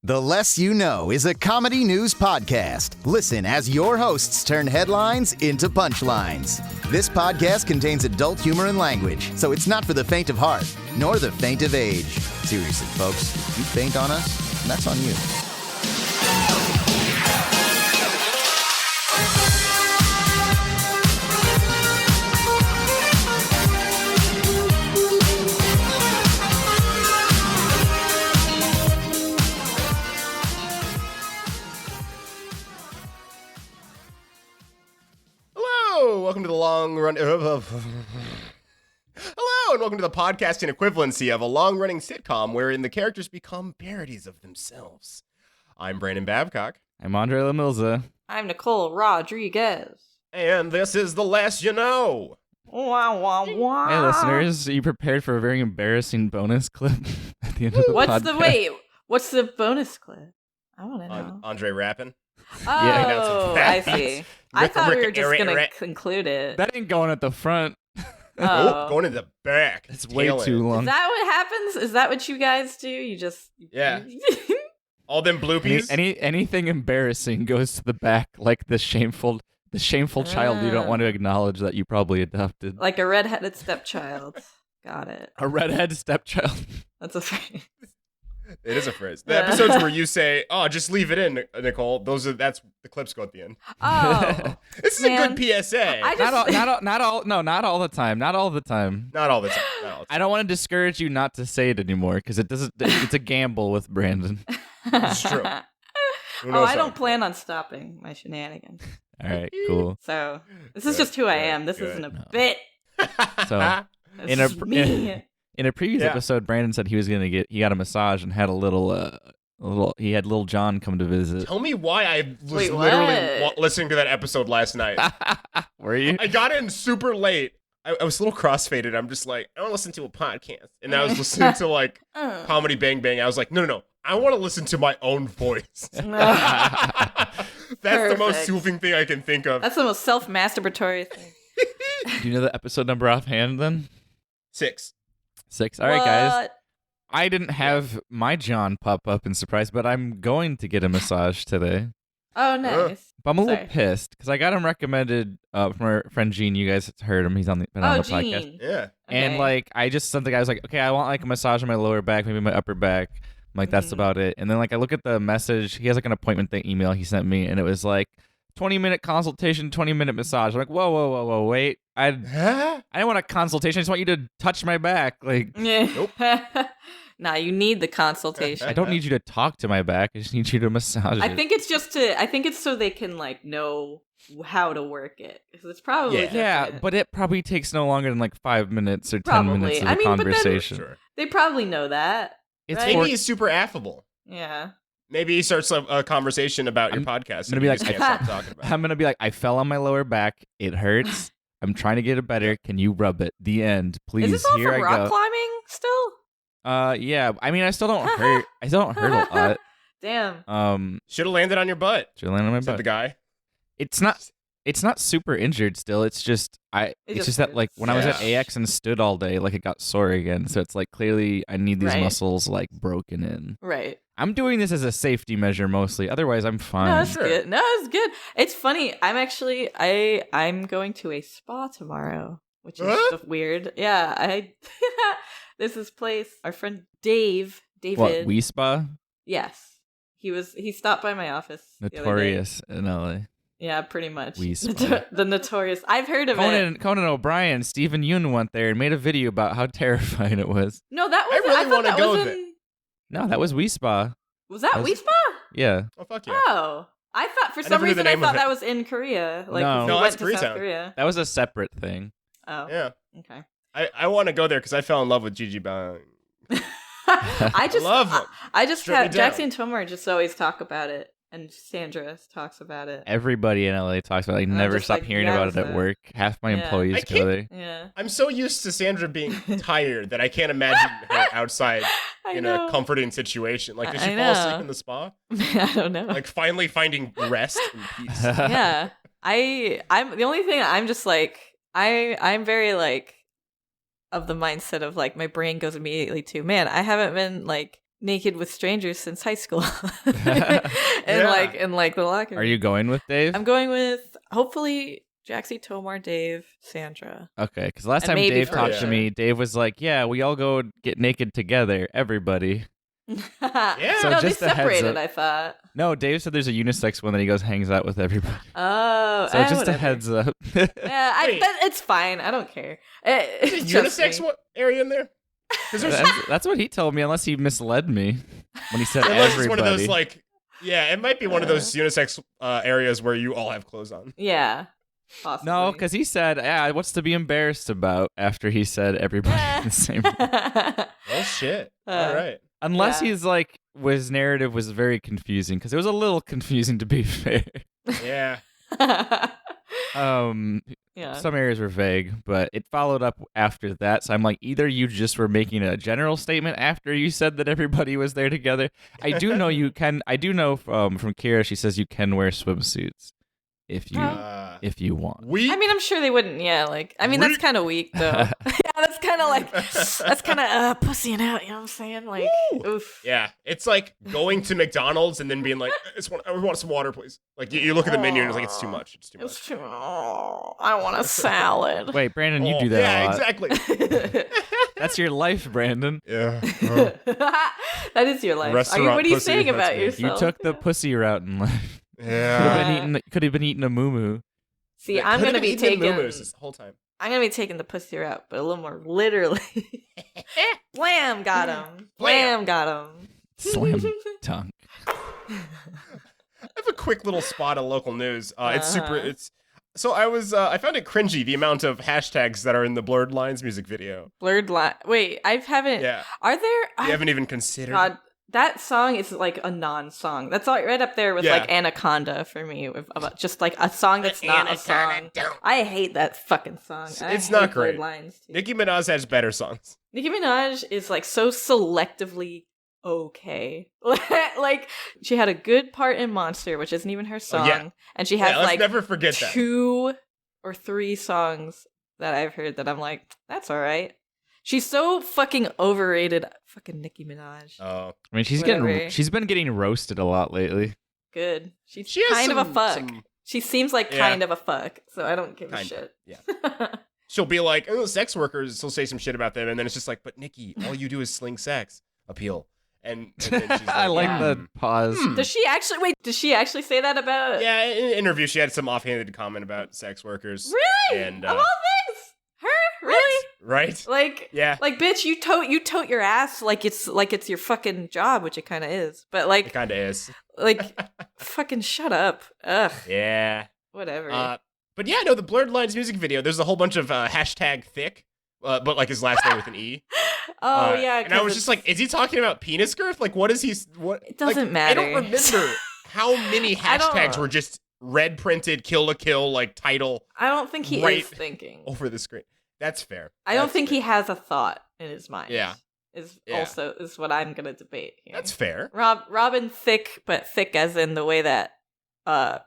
The Less You Know is a comedy news podcast. Listen as your hosts turn headlines into punchlines. This podcast contains adult humor and language, so it's not for the faint of heart, nor the faint of age. Seriously, folks, if you faint on us, that's on you. Welcome to the long run. Hello, and welcome to the podcasting equivalency of a long-running sitcom wherein the characters become parodies of themselves. I'm Brandon Babcock. I'm Andre Lamilza. I'm Nicole Rodriguez. And this is The Less You Know. Wah, wah, wah. Hey, listeners, are you prepared for a very embarrassing bonus clip at the end of the podcast? What's the bonus clip? I want to know. Andre rapping. Oh, yeah, I see. I thought we were just going to conclude it. That ain't going at the front. Nope, going in the back. It's way too long. Is that what happens? Is that what you guys do? You just... Yeah. All them bloopies. Anything embarrassing goes to the back, like the shameful child you don't want to acknowledge that you probably adopted. Like a redheaded stepchild. Got it. A redhead stepchild. That's a phrase. It is a phrase. The episodes where you say, "Oh, just leave it in, Nicole." That's the clips go at the end. Oh, this is a good PSA. Not all the time. Not all the time. I don't want to discourage you not to say it anymore because it's a gamble with Brandon. It's true. I don't plan on stopping my shenanigans. All right, cool. So this is just who I am. This isn't a bit. So in a previous episode, Brandon said he got a massage and had a little Little John come to visit. Tell me why I was literally listening to that episode last night. Were you? I got in super late. I was a little crossfaded. I'm just like, I want to listen to a podcast. And I was listening to like Comedy Bang Bang. I was like, no. I want to listen to my own voice. That's the most soothing thing I can think of. That's the most self-masturbatory thing. Do you know the episode number offhand then? 6. All right, guys. I didn't have my John pop up in surprise, but I'm going to get a massage today. Oh, nice. But I'm a little pissed because I got him recommended from our friend Gene. You guys heard him. He's been on the Gene. podcast. Yeah. And like, I just sent the guy, I was like, okay, I want like a massage on my lower back, maybe my upper back. I'm like, that's about it. And then like, I look at the message. He has like an appointment email he sent me, and it was like 20-minute consultation, 20-minute massage. I'm like, whoa, wait. I didn't want a consultation. I just want you to touch my back. Like, nope. Nah, you need the consultation. I don't need you to talk to my back. I just need you to massage it. I think it's so they can like know how to work it. Because it's probably but it probably takes no longer than like 5 minutes or 10 minutes of a conversation. But then, they probably know that. Right? Maybe he's super affable. Yeah. Maybe he starts a conversation about your podcast. I'm gonna be like, I fell on my lower back. It hurts. I'm trying to get it better. Can you rub it? The end, please. Is this all from rock climbing still? Yeah. I mean, I still don't hurt. I still don't hurt a lot. Damn. Should have landed on your butt. Should have landed on my butt. Said the guy. It's not super injured still. It's just that like when I was at AX and stood all day, like it got sore again. So it's like clearly I need these muscles like broken in. Right. I'm doing this as a safety measure mostly. Otherwise, I'm fine. No, that's good. No, it's good. It's funny. I'm going to a spa tomorrow, which is weird. Yeah, this is place. Our friend David. What, We Spa? Yes. He stopped by my office. Notorious in LA. Yeah, pretty much. We Spa. The notorious. I've heard of it. Conan O'Brien, Stephen Yoon went there and made a video about how terrifying it was. No, that was. I really want to go there. No, that was We Spa. Was that We Spa? Yeah. Oh, fuck yeah. Oh. I thought for some reason that was in Korea. Like, no, that's South Korea. That was a separate thing. Oh. Yeah. Okay. I want to go there because I fell in love with Gigi Bang. I love him. I just have Jackson and Tomer just always talk about it, and Sandra talks about it. Everybody in LA talks about it. I never stop hearing about it at work. Half my employees go there. Yeah. I'm so used to Sandra being tired that I can't imagine her outside in a comforting situation. Like, does she fall asleep in the spa? I don't know. Like, finally finding rest and peace. Yeah. I'm the only thing I'm just like, I'm very like of the mindset of like my brain goes immediately to, man, I haven't been like naked with strangers since high school. in the locker room. Are you going with Dave? I'm going with hopefully Jaxie, Tomar, Dave, Sandra. Okay, because last And time maybe Dave talked to Felicia. me, Dave was like, "Yeah, we all go get naked together, everybody." Yeah. So No, they just a heads separated, up. I thought. No, Dave said there's a unisex one that he goes hangs out with everybody. Oh, So just a whatever. heads up. Yeah, Wait. it's fine. I don't care. Is It's there just unisex me. area in there? Because there's That's what he told me, unless he misled me when he said unless everybody. it's one of those like it might be one of those unisex areas where you all have clothes on. Yeah, possibly. No, because he said, "Yeah, what's to be embarrassed about?" After he said everybody in the same room. Oh shit! All right. Unless Yeah. he's like, his narrative was very confusing, because it was a little confusing to be fair. Yeah. Yeah. Some areas were vague, but it followed up after that. So I'm like, either you just were making a general statement after you said that everybody was there together. I do know you can. I do know from Kira, she says you can wear swimsuits if you want. We. I mean, I'm sure they wouldn't. Yeah, that's kind of weak, though. Yeah, that's kind of pussying out. You know what I'm saying? Like, oof. Yeah, it's like going to McDonald's and then being like, I want some water, please. Like you look at the menu and it's like it's too much. It's too much. It's too. Oh, I want a salad. Wait, Brandon, you do that a lot. exactly. That's your life, Brandon. Yeah. That is your life. Restaurant What are you pussy, saying that's about me. yourself? You took the pussy route in life. Yeah. Could have been eating a moo. See, I'm gonna be taking. this whole time. I'm gonna be taking the pussy route, but a little more literally. Blam, got him. Blam, got him. Slam dunk. I have a quick little spot of local news. So I found it cringy, the amount of hashtags that are in the Blurred Lines music video. Blurred line. Wait, I haven't. Yeah. Are there? You haven't even considered. God, that song is like a non-song. That's all right up there with like Anaconda for me. About just like a song that's not a song. I hate that fucking song. It's not great. Blurred Lines too. Nicki Minaj has better songs. Nicki Minaj is like so selectively okay. Like she had a good part in Monster, which isn't even her song, and she has let's like never forget that. 2 or 3 songs that I've heard that I'm like, that's all right. She's so fucking overrated. Fucking Nicki Minaj. Oh, I mean, she's been getting roasted a lot lately. Good. She's she has kind of a fuck. some- She seems like kind of a fuck, so I don't give a shit. Yeah. She'll be like, oh, sex workers. She'll say some shit about them, and then it's just like, but Nikki, all you do is sling sex appeal. And then she's like, I like the pause. Does she actually say that about? Yeah, in an interview, she had some offhanded comment about sex workers. Really? And, of all things, her? Really? Right? Like, Yeah. Like, bitch, you tote your ass like it's your fucking job, which it kind of is. But like, It kind of is. like, fucking shut up. Ugh. Yeah. Whatever. But yeah, no, the Blurred Lines music video, there's a whole bunch of hashtag thick, but like his last name with an E. Oh yeah. And I was just like, is he talking about penis girth? Like, what is he? What? It doesn't I matter. don't remember how many hashtags were just red printed, kill to kill, like title. I don't think he right is thinking. over the screen. That's fair. I don't think he has a thought in his mind. Yeah. Is what I'm gonna debate here. That's fair. Robin thick, but thick as in the way that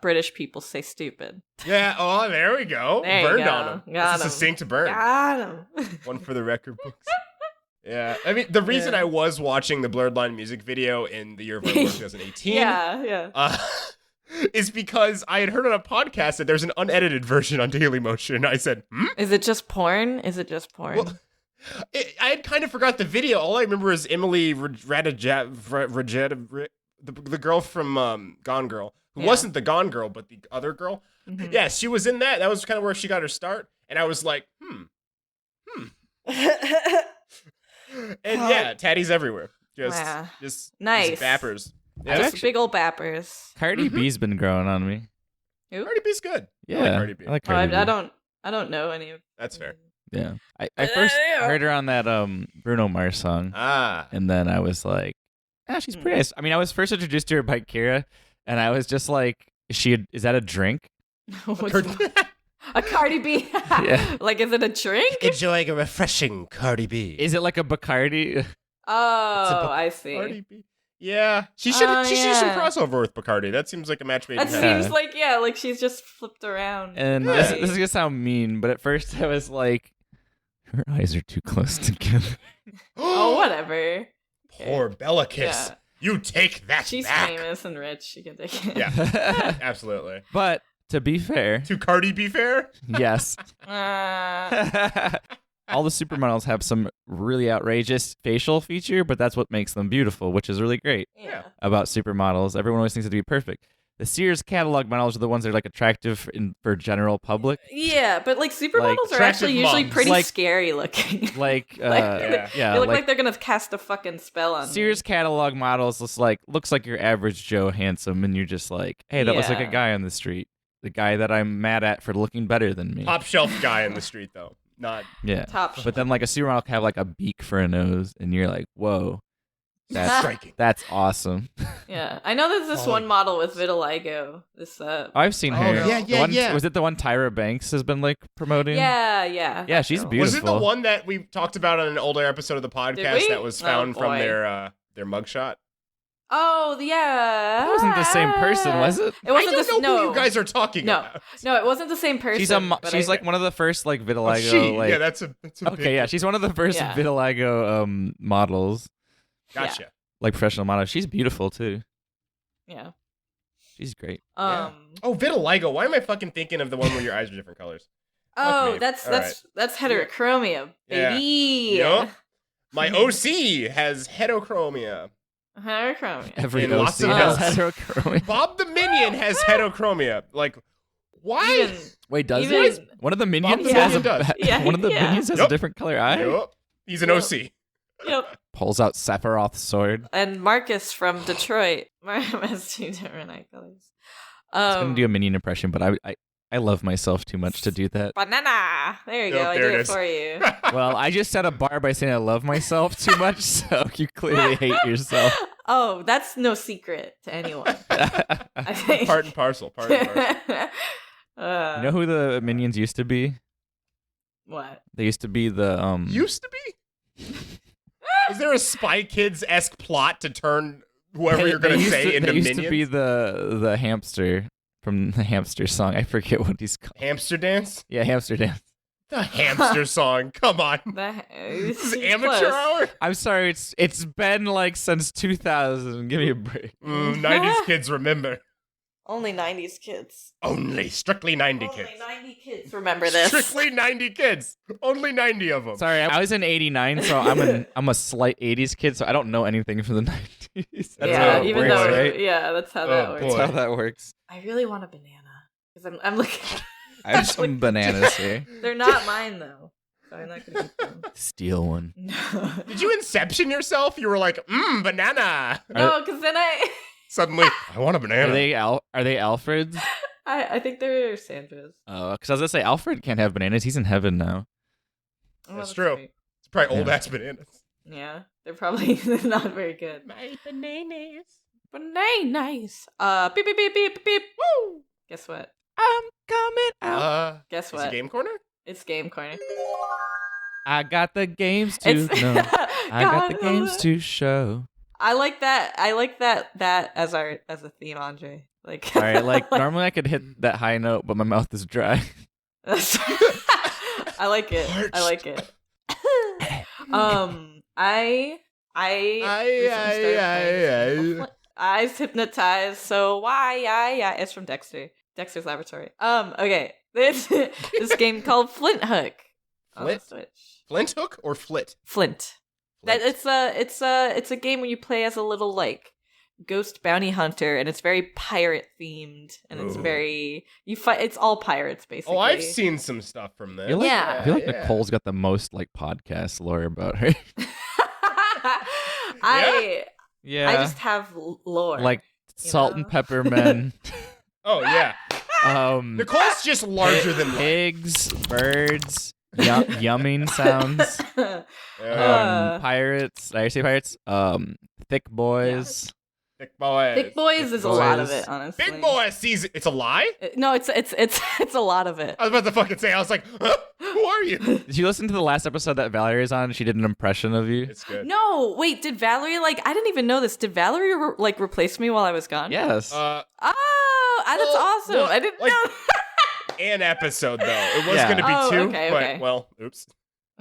British people say stupid. Yeah. Oh, there we go. There you Burned go. on him. Got It's a him. succinct burn. Got him. One for the record books. Yeah. I mean, the reason I was watching the Blurred Line music video in the year of our Lord 2018. Yeah. Is because I had heard on a podcast that there's an unedited version on Dailymotion. I said, Is it just porn? Well, I had kind of forgot the video. All I remember is Emily Ratajkowski, the girl from Gone Girl, who wasn't the Gone Girl, but the other girl. Mhm. Yeah, she was in that. That was kind of where she got her start. And I was like, And yeah, tatties everywhere. Just Nice. bappers. Yeah, Just big old bappers. Cardi B's been growing on me. Who? Cardi B's good. Yeah, I like Cardi B. I like Oh, Cardi B. I don't know any of. That's fair. Yeah, I first heard her on that Bruno Mars song, and then I was like, she's pretty nice. I mean, I was first introduced to her by Kira, and I was just like, is that a drink? A Cardi B. Yeah. Like, is it a drink? Enjoying a refreshing Cardi B. Is it like a Bacardi? Oh, I see. Cardi B. Yeah, she should do some crossover with Bcardi. That seems like a match made in That heaven. seems like like she's just flipped around. And this is gonna sound mean, but at first I was like, her eyes are too close together. Oh, whatever. Poor Bellicus. Yeah. You take that She's back. famous and rich. She can take it. Yeah, absolutely. But to be fair, To Cardi B fair? yes. Uh, All the supermodels have some really outrageous facial feature, but that's what makes them beautiful, which is really great yeah. about supermodels. Everyone always thinks it to be perfect. The Sears catalog models are the ones that are like attractive for general public. Yeah, but like supermodels are attractive actually usually moms. pretty Like- scary looking. Like, Yeah. yeah, they look like they're gonna cast a fucking spell on Sears catalog models looks like your average Joe handsome, and you're just like, hey, that looks like a Yeah. guy on the street. The guy that I'm mad at for looking better than me. Top shelf guy in the street, though. Not. Yeah. Top. But then like a supermodel can have like a beak for a nose, and you're like, whoa, that's Striking. that's awesome. Yeah, I know there's this one model with vitiligo. This I've seen her. yeah, The yeah, one- yeah. Was it the one Tyra Banks has been like promoting? yeah. Yeah, that she's girl. beautiful. Was it the one that we talked about on an older episode of the podcast we? that was Oh, found from boy. their mugshot? Oh yeah. That wasn't the same person, was it? It wasn't I don't the know no. who you guys are talking No. about. No, it wasn't the same person. She's like one of the first like vitiligo. She. like, Yeah, that's a okay, big- yeah, she's one of the first Yeah. vitiligo models, Gotcha. like professional models. She's beautiful too. Yeah. She's great. Yeah. Oh, vitiligo. Why am I fucking thinking of the one where your eyes are different colors? Oh, me. that's All that's heterochromia, Yeah. baby. Yup. My OC has heterochromia. Heterochromia. Every In OC lots of has hills. heterochromia. Bob the Minion has heterochromia. Like, why? Even, Wait, does Even- it? One of the minions the has Minion does. Yeah, one of the yeah. minions has Yup. a different color eye. Yup. He's an Yup. OC. yep. Pulls out Sephiroth's sword. And Marcus from Detroit. Marcus has two different eye colors. I was gonna do a minion impression, but I love myself too much to do that. Banana. There you Yup, go. I there did it it is. for you. Well, I just set a bar by saying I love myself too much, so you clearly hate yourself. Oh, that's no secret to anyone. I think. Part and parcel. Part and parcel. You know who the minions used to be? What? They used to be the Used to be? Is there a Spy Kids-esque plot to turn whoever you're going to say into they used minions? to be the hamster from the hamster song. I forget what he's called. Hamster Dance? Yeah, hamster dance. The hamster song. Come on. This This is amateur hour? I'm sorry, it's been like since 2000. Give me a break. 90s kids remember. Only 90s kids. Only strictly 90 Only kids. 90 kids remember this. Strictly 90 kids. Only 90 of them. Sorry, I was in '89, so I'm a slight '80s kid, so I don't know anything from the '90s. That's how yeah, it even works, though, right? yeah, that's how that Oh, works. That's boy. how that works. I really want a banana because I'm looking. I have some bananas here. They're not mine though, so I'm not gonna eat them. Steal one. No, Did you inception yourself? You were like, banana. no, because then Suddenly, I want a banana. Are they Alfred's? I think they're Sandra's. Oh, because I was gonna say Alfred can't have bananas. He's in heaven now. Oh, That's true. right. It's probably old ass bananas. Yeah, they're probably not very good. My bananas. Bananas. Beep beep beep beep beep. Woo! Guess what? I'm coming out. Guess Is it what? Game Corner? It's Game Corner. I got the games to It's know. I got the God, games to show. I like that. I like that as a theme, Andre. Like, All right, like normally I could hit that high note, but my mouth is dry. I like it. I like it. Eyes hypnotized. So why? Yeah. It's from Dexter's Laboratory. Okay. This game called Flint Hook on the Flint? Switch. Flint Hook or Flit? Flint. That it's a game where you play as a little like ghost bounty hunter, and it's very pirate themed, and it's Ooh. very you fight. It's all pirates basically. Oh, I've seen some stuff from this. I feel like, Yeah. I feel like Nicole's got the most like podcast lore about her. I Yeah, just have lore. like salt know? and pepper men. Oh, yeah. Nicole's just larger than life. pigs, birds, yumming sounds. Pirates. Did I say pirates? Thick boys. Thick boys. Thick Boys is a lot of Boys. it, honestly. Big boy sees it's a lie? No, it's a lot of it. I was about to fucking say, I was like, huh? Who are you? Did you listen to the last episode that Valerie is on? She did an impression of you. It's good. No, wait, did Valerie I didn't even know this. Did Valerie replace me while I was gone? Yes. Oh, that's Well, awesome. well, I didn't like- know. An episode, though. It was Yeah. going to be Oh, two, okay, but, okay. well, oops.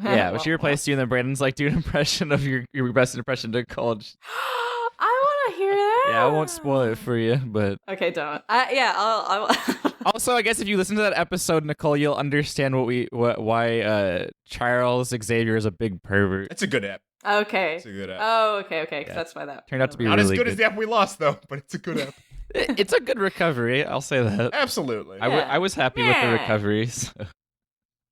Yeah, but she replaced you, and then Brandon's like, do an impression of your best impression to college. I want to hear that. Yeah, I won't spoil it for you, but Okay, don't. I'll also, I guess if you listen to that episode, Nicole, you'll understand why Charles Xavier is a big pervert. It's a good app. Okay. It's a good app. Oh, okay. Because Yeah. that's why that Turned out to be Not really as good as the app we lost, though, but it's a good app. It's a good recovery. I'll say that. Absolutely. I was happy with the recoveries. But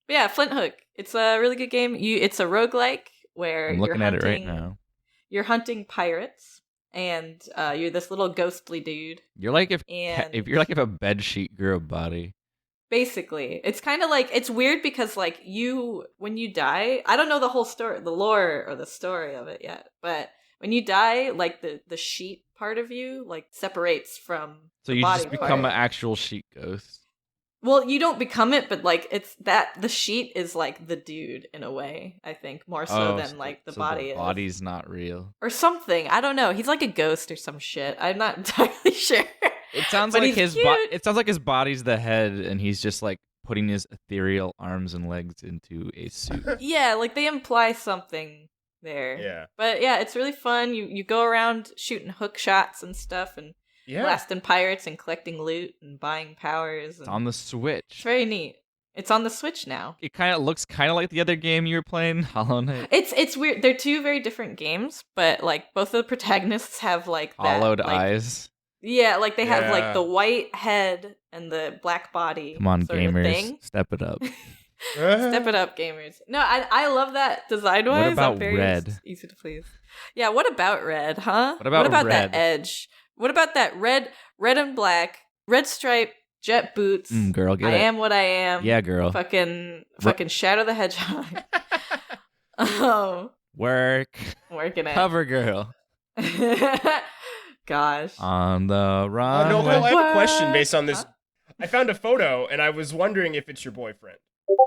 yeah, Flint Hook. It's a really good game. It's a roguelike where I'm looking at it right now. You're hunting pirates, and you're this little ghostly dude. You're like if a bed sheet grew a body. Basically, it's kind of like, it's weird because like when you die, I don't know the whole story, the lore or the story of it yet, but when you die, like the sheet part of you like separates from So the you body just become part. an actual sheet ghost. Well, you don't become it, but like it's that the sheet is like the dude in a way, I think, more so than like the body The is. body's not real. Or something. I don't know. He's like a ghost or some shit. I'm not entirely sure. It sounds But like he's it sounds like his body's the head, and he's just like putting his ethereal arms and legs into a suit. Yeah, like they imply something there. Yeah. But yeah, it's really fun. You go around shooting hook shots and stuff and blasting pirates and collecting loot and buying powers. And It's on the Switch. it's very neat. It's on the Switch now. It kind of looks like the other game you were playing, Hollow Knight. It's weird. They're two very different games, but like both of the protagonists have like that, Hollowed like, eyes. Yeah, like they have like Yeah. the white head and the black body. Come on, sort of gamers, thing. step it up. Step it up, gamers. No, I love that design wise. What about I'm very Red? Easy to please. Yeah, what about Red, huh? What about that Red? edge? What about that red and black, red stripe, jet boots? Girl, get I it. am what I am. Yeah, girl. Fucking Shadow the Hedgehog. Oh, Work. working it. Cover girl. Gosh. On the Oh, run. no, I have a question What? based on this. Huh? I found a photo, and I was wondering if it's your boyfriend.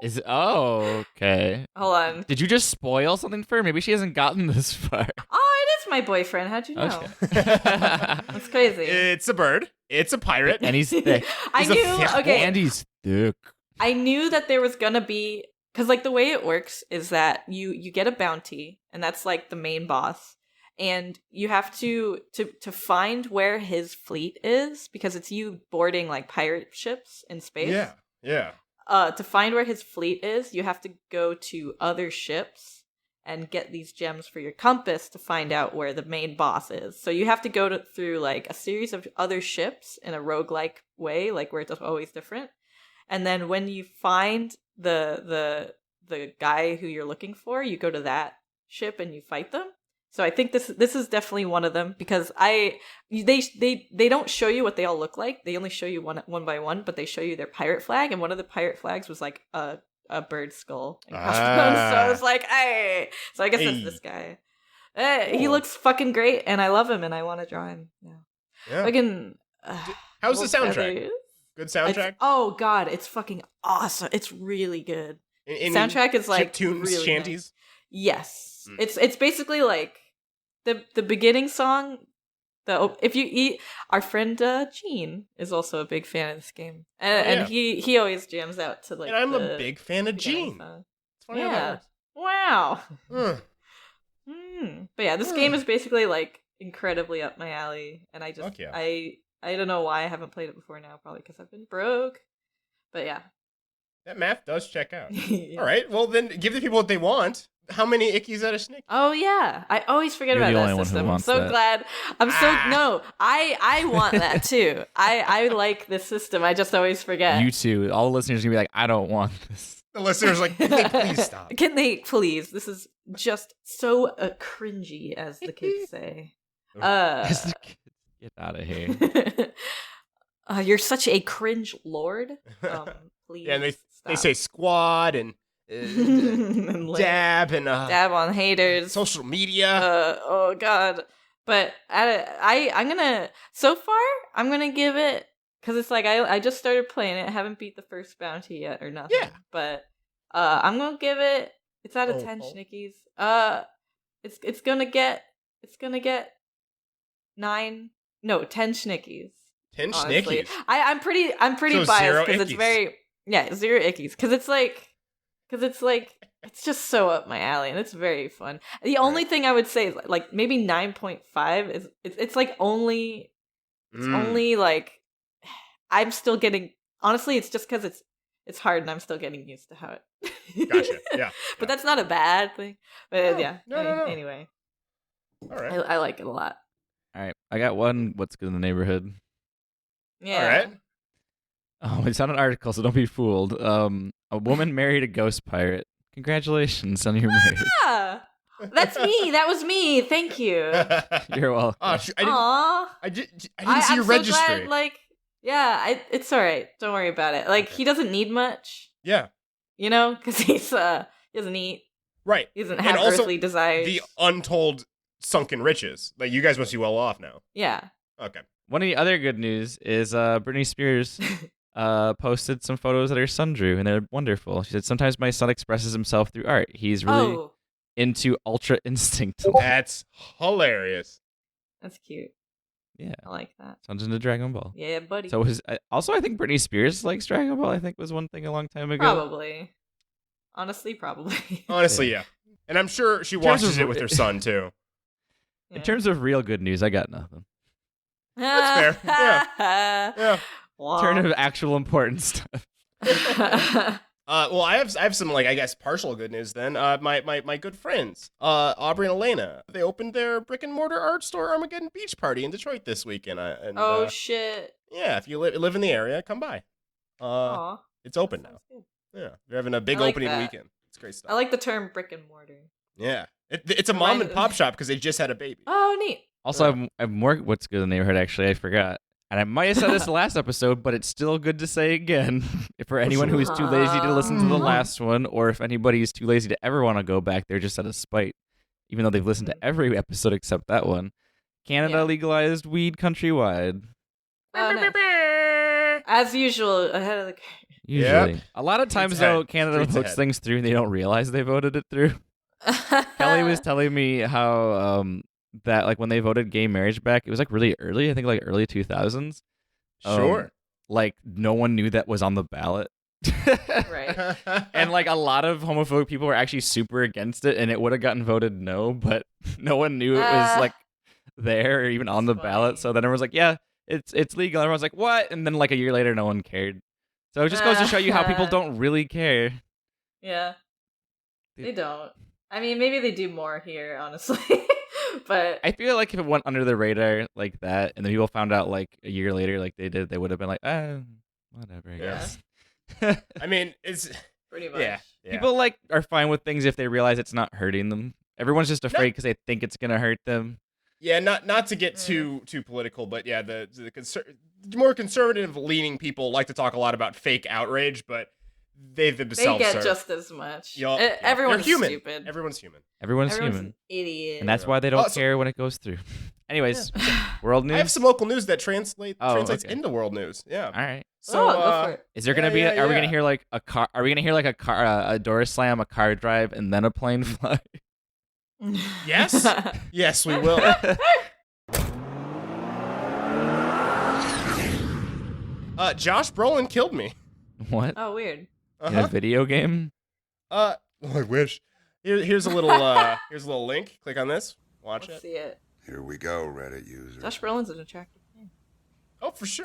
Okay. Hold on. Did you just spoil something for her? Maybe she hasn't gotten this far. Oh, it is my boyfriend. How'd you know? Okay. That's crazy. It's a bird. It's a pirate. And he's thick. I He's a knew. thick Okay, And he's thick. I knew that there was gonna be, because like the way it works is that you get a bounty, and that's like the main boss, and you have to find where his fleet is, because it's you boarding like pirate ships in space. Yeah. To find where his fleet is, you have to go to other ships and get these gems for your compass to find out where the main boss is. So you have to go through like a series of other ships in a roguelike way, like where it's always different. And then when you find the guy who you're looking for, you go to that ship and you fight them. So I think this is definitely one of them, because they don't show you what they all look like. They only show you one by one, but they show you their pirate flag, and one of the pirate flags was like a bird skull and crossbones. So I was like, hey. So I guess it's this guy. He looks fucking great, and I love him, and I want to draw him. Yeah. Fucking. How's the soundtrack? feathers. Good soundtrack. Oh god, it's fucking awesome. It's really good. In Soundtrack is like chiptunes, really shanties. nice. Yes, it's basically like the beginning song. If you eat, our friend Gene is also a big fan of this game, and he always jams out to like. And I'm a big fan of beginning Gene. song. It's funny Yeah. Wow. But yeah, this game is basically like incredibly up my alley, and I just Fuck yeah. I don't know why I haven't played it before now. Probably because I've been broke. But yeah. That math does check out. Yeah. All right, well then give the people what they want. How many ickies out of Shnikkies? Oh yeah, I always forget You're about the that only one who system. I'm wants so that. glad. I want that too. I like this system. I just always forget. You too. All the listeners are gonna be like, I don't want this. The listeners are like, can they please stop? Can they please? This is just so cringy, as the kids say. Get out of here. You're such a cringe lord. Please. Yeah, and they stop. say squad and And like, dab and dab on haters. social media. Oh god. But I'm gonna give it, because it's like I just started playing it. I haven't beat the first bounty yet or nothing. Yeah. But I'm gonna give it. It's out of 10 Shnikkies. It's gonna get 10 Shnikkies. 10 Honestly. Shnikkies. I'm pretty So biased, zero because it's ickies. very 0 ickies, because it's like, because it's like it's just so up my alley, and it's very fun. The only thing I would say is like maybe 9.5 is it's like only it's only like I'm still getting. Honestly, it's just because it's hard, and I'm still getting used to how it. Gotcha. Yeah. But that's not a bad thing. But No. Anyway, All right. I like it a lot. All right, I got one. What's good in the neighborhood? Yeah. All right. Oh, it's not an article, so don't be fooled. A woman married a ghost pirate. Congratulations on your marriage. Ah, that's me. That was me. Thank you. You're welcome. Oh, I didn't see I'm your so registry. glad, it's all right. Don't worry about it. Like he doesn't need much, Yeah. you know, because he doesn't eat. Right. He doesn't And have also earthly desires. The untold sunken riches. Like, you guys must be well off now. Yeah. Okay. One of the other good news is Britney Spears posted some photos that her son drew, and they're wonderful. She said, "Sometimes my son expresses himself through art. He's really into Ultra Instinct." That's hilarious. That's cute. Yeah. I like that. Son's into Dragon Ball. Yeah, buddy. So also I think Britney Spears likes Dragon Ball. I think was one thing a long time ago. Probably. Honestly, probably. Honestly, yeah. And I'm sure she watches it with her son, too. In terms of real good news, I got nothing. That's fair. Yeah. Turn of actual important stuff. Well, I have some, like, I guess, partial good news then. My good friends, Aubrey and Elena, they opened their brick and mortar art store Armageddon Beach Party in Detroit this weekend. Shit. Yeah, if you live in the area, come by. Aw. It's open now. Yeah, they're having a big opening weekend. It's great stuff. I like the term brick and mortar. Yeah, it's a mom and pop shop because they just had a baby. Oh, neat. Also, I have more what's good in the neighborhood, actually. I forgot. And I might have said this last episode, but it's still good to say again. For anyone who is too lazy to listen to the last one, or if anybody is too lazy to ever want to go back there just out of spite, even though they've listened to every episode except that one, Canada legalized weed countrywide. Oh, nice. As usual, ahead of the Usually. Yep. A lot of times, though, Canada votes things through and they don't realize they voted it through. Kelly was telling me how that, like, when they voted gay marriage back, it was, like, really early. I think, like, early 2000s. Sure. Like, no one knew that was on the ballot. Right. And, like, a lot of homophobic people were actually super against it, and it would have gotten voted no, but no one knew it was, like, there or even on the ballot. So then everyone's like, yeah, it's legal. Everyone's like, what? And then, like, a year later, no one cared. So it just goes to show you how people don't really care. Yeah. They don't. I mean, maybe they do more here, honestly. But I feel like if it went under the radar like that, and then people found out like a year later, like they did, they would have been like, whatever, I guess. I mean, it's pretty much. Yeah. People like are fine with things if they realize it's not hurting them. Everyone's just afraid because they think it's gonna hurt them. Yeah, not to get too political, but yeah, the more conservative leaning people like to talk a lot about fake outrage, but they themselves get just as much. Everyone's Everyone's human. Stupid. Everyone's human. Everyone's Everyone's human. an idiot. And that's why they don't care when it goes through. Anyways, world news. I have some local news that translates into world news. Yeah. All right. So, go for it. Is there gonna be? Are we gonna hear like a car? Are we gonna hear like a car, a door slam, a car drive, and then a plane fly? Yes. Yes, we will. Josh Brolin killed me. What? Oh, weird. In a video game? I wish. Here's a little link. Click on this. Watch Let's it. see it. Here we go, Reddit user. Josh Brolin's an attractive name. Oh, for sure.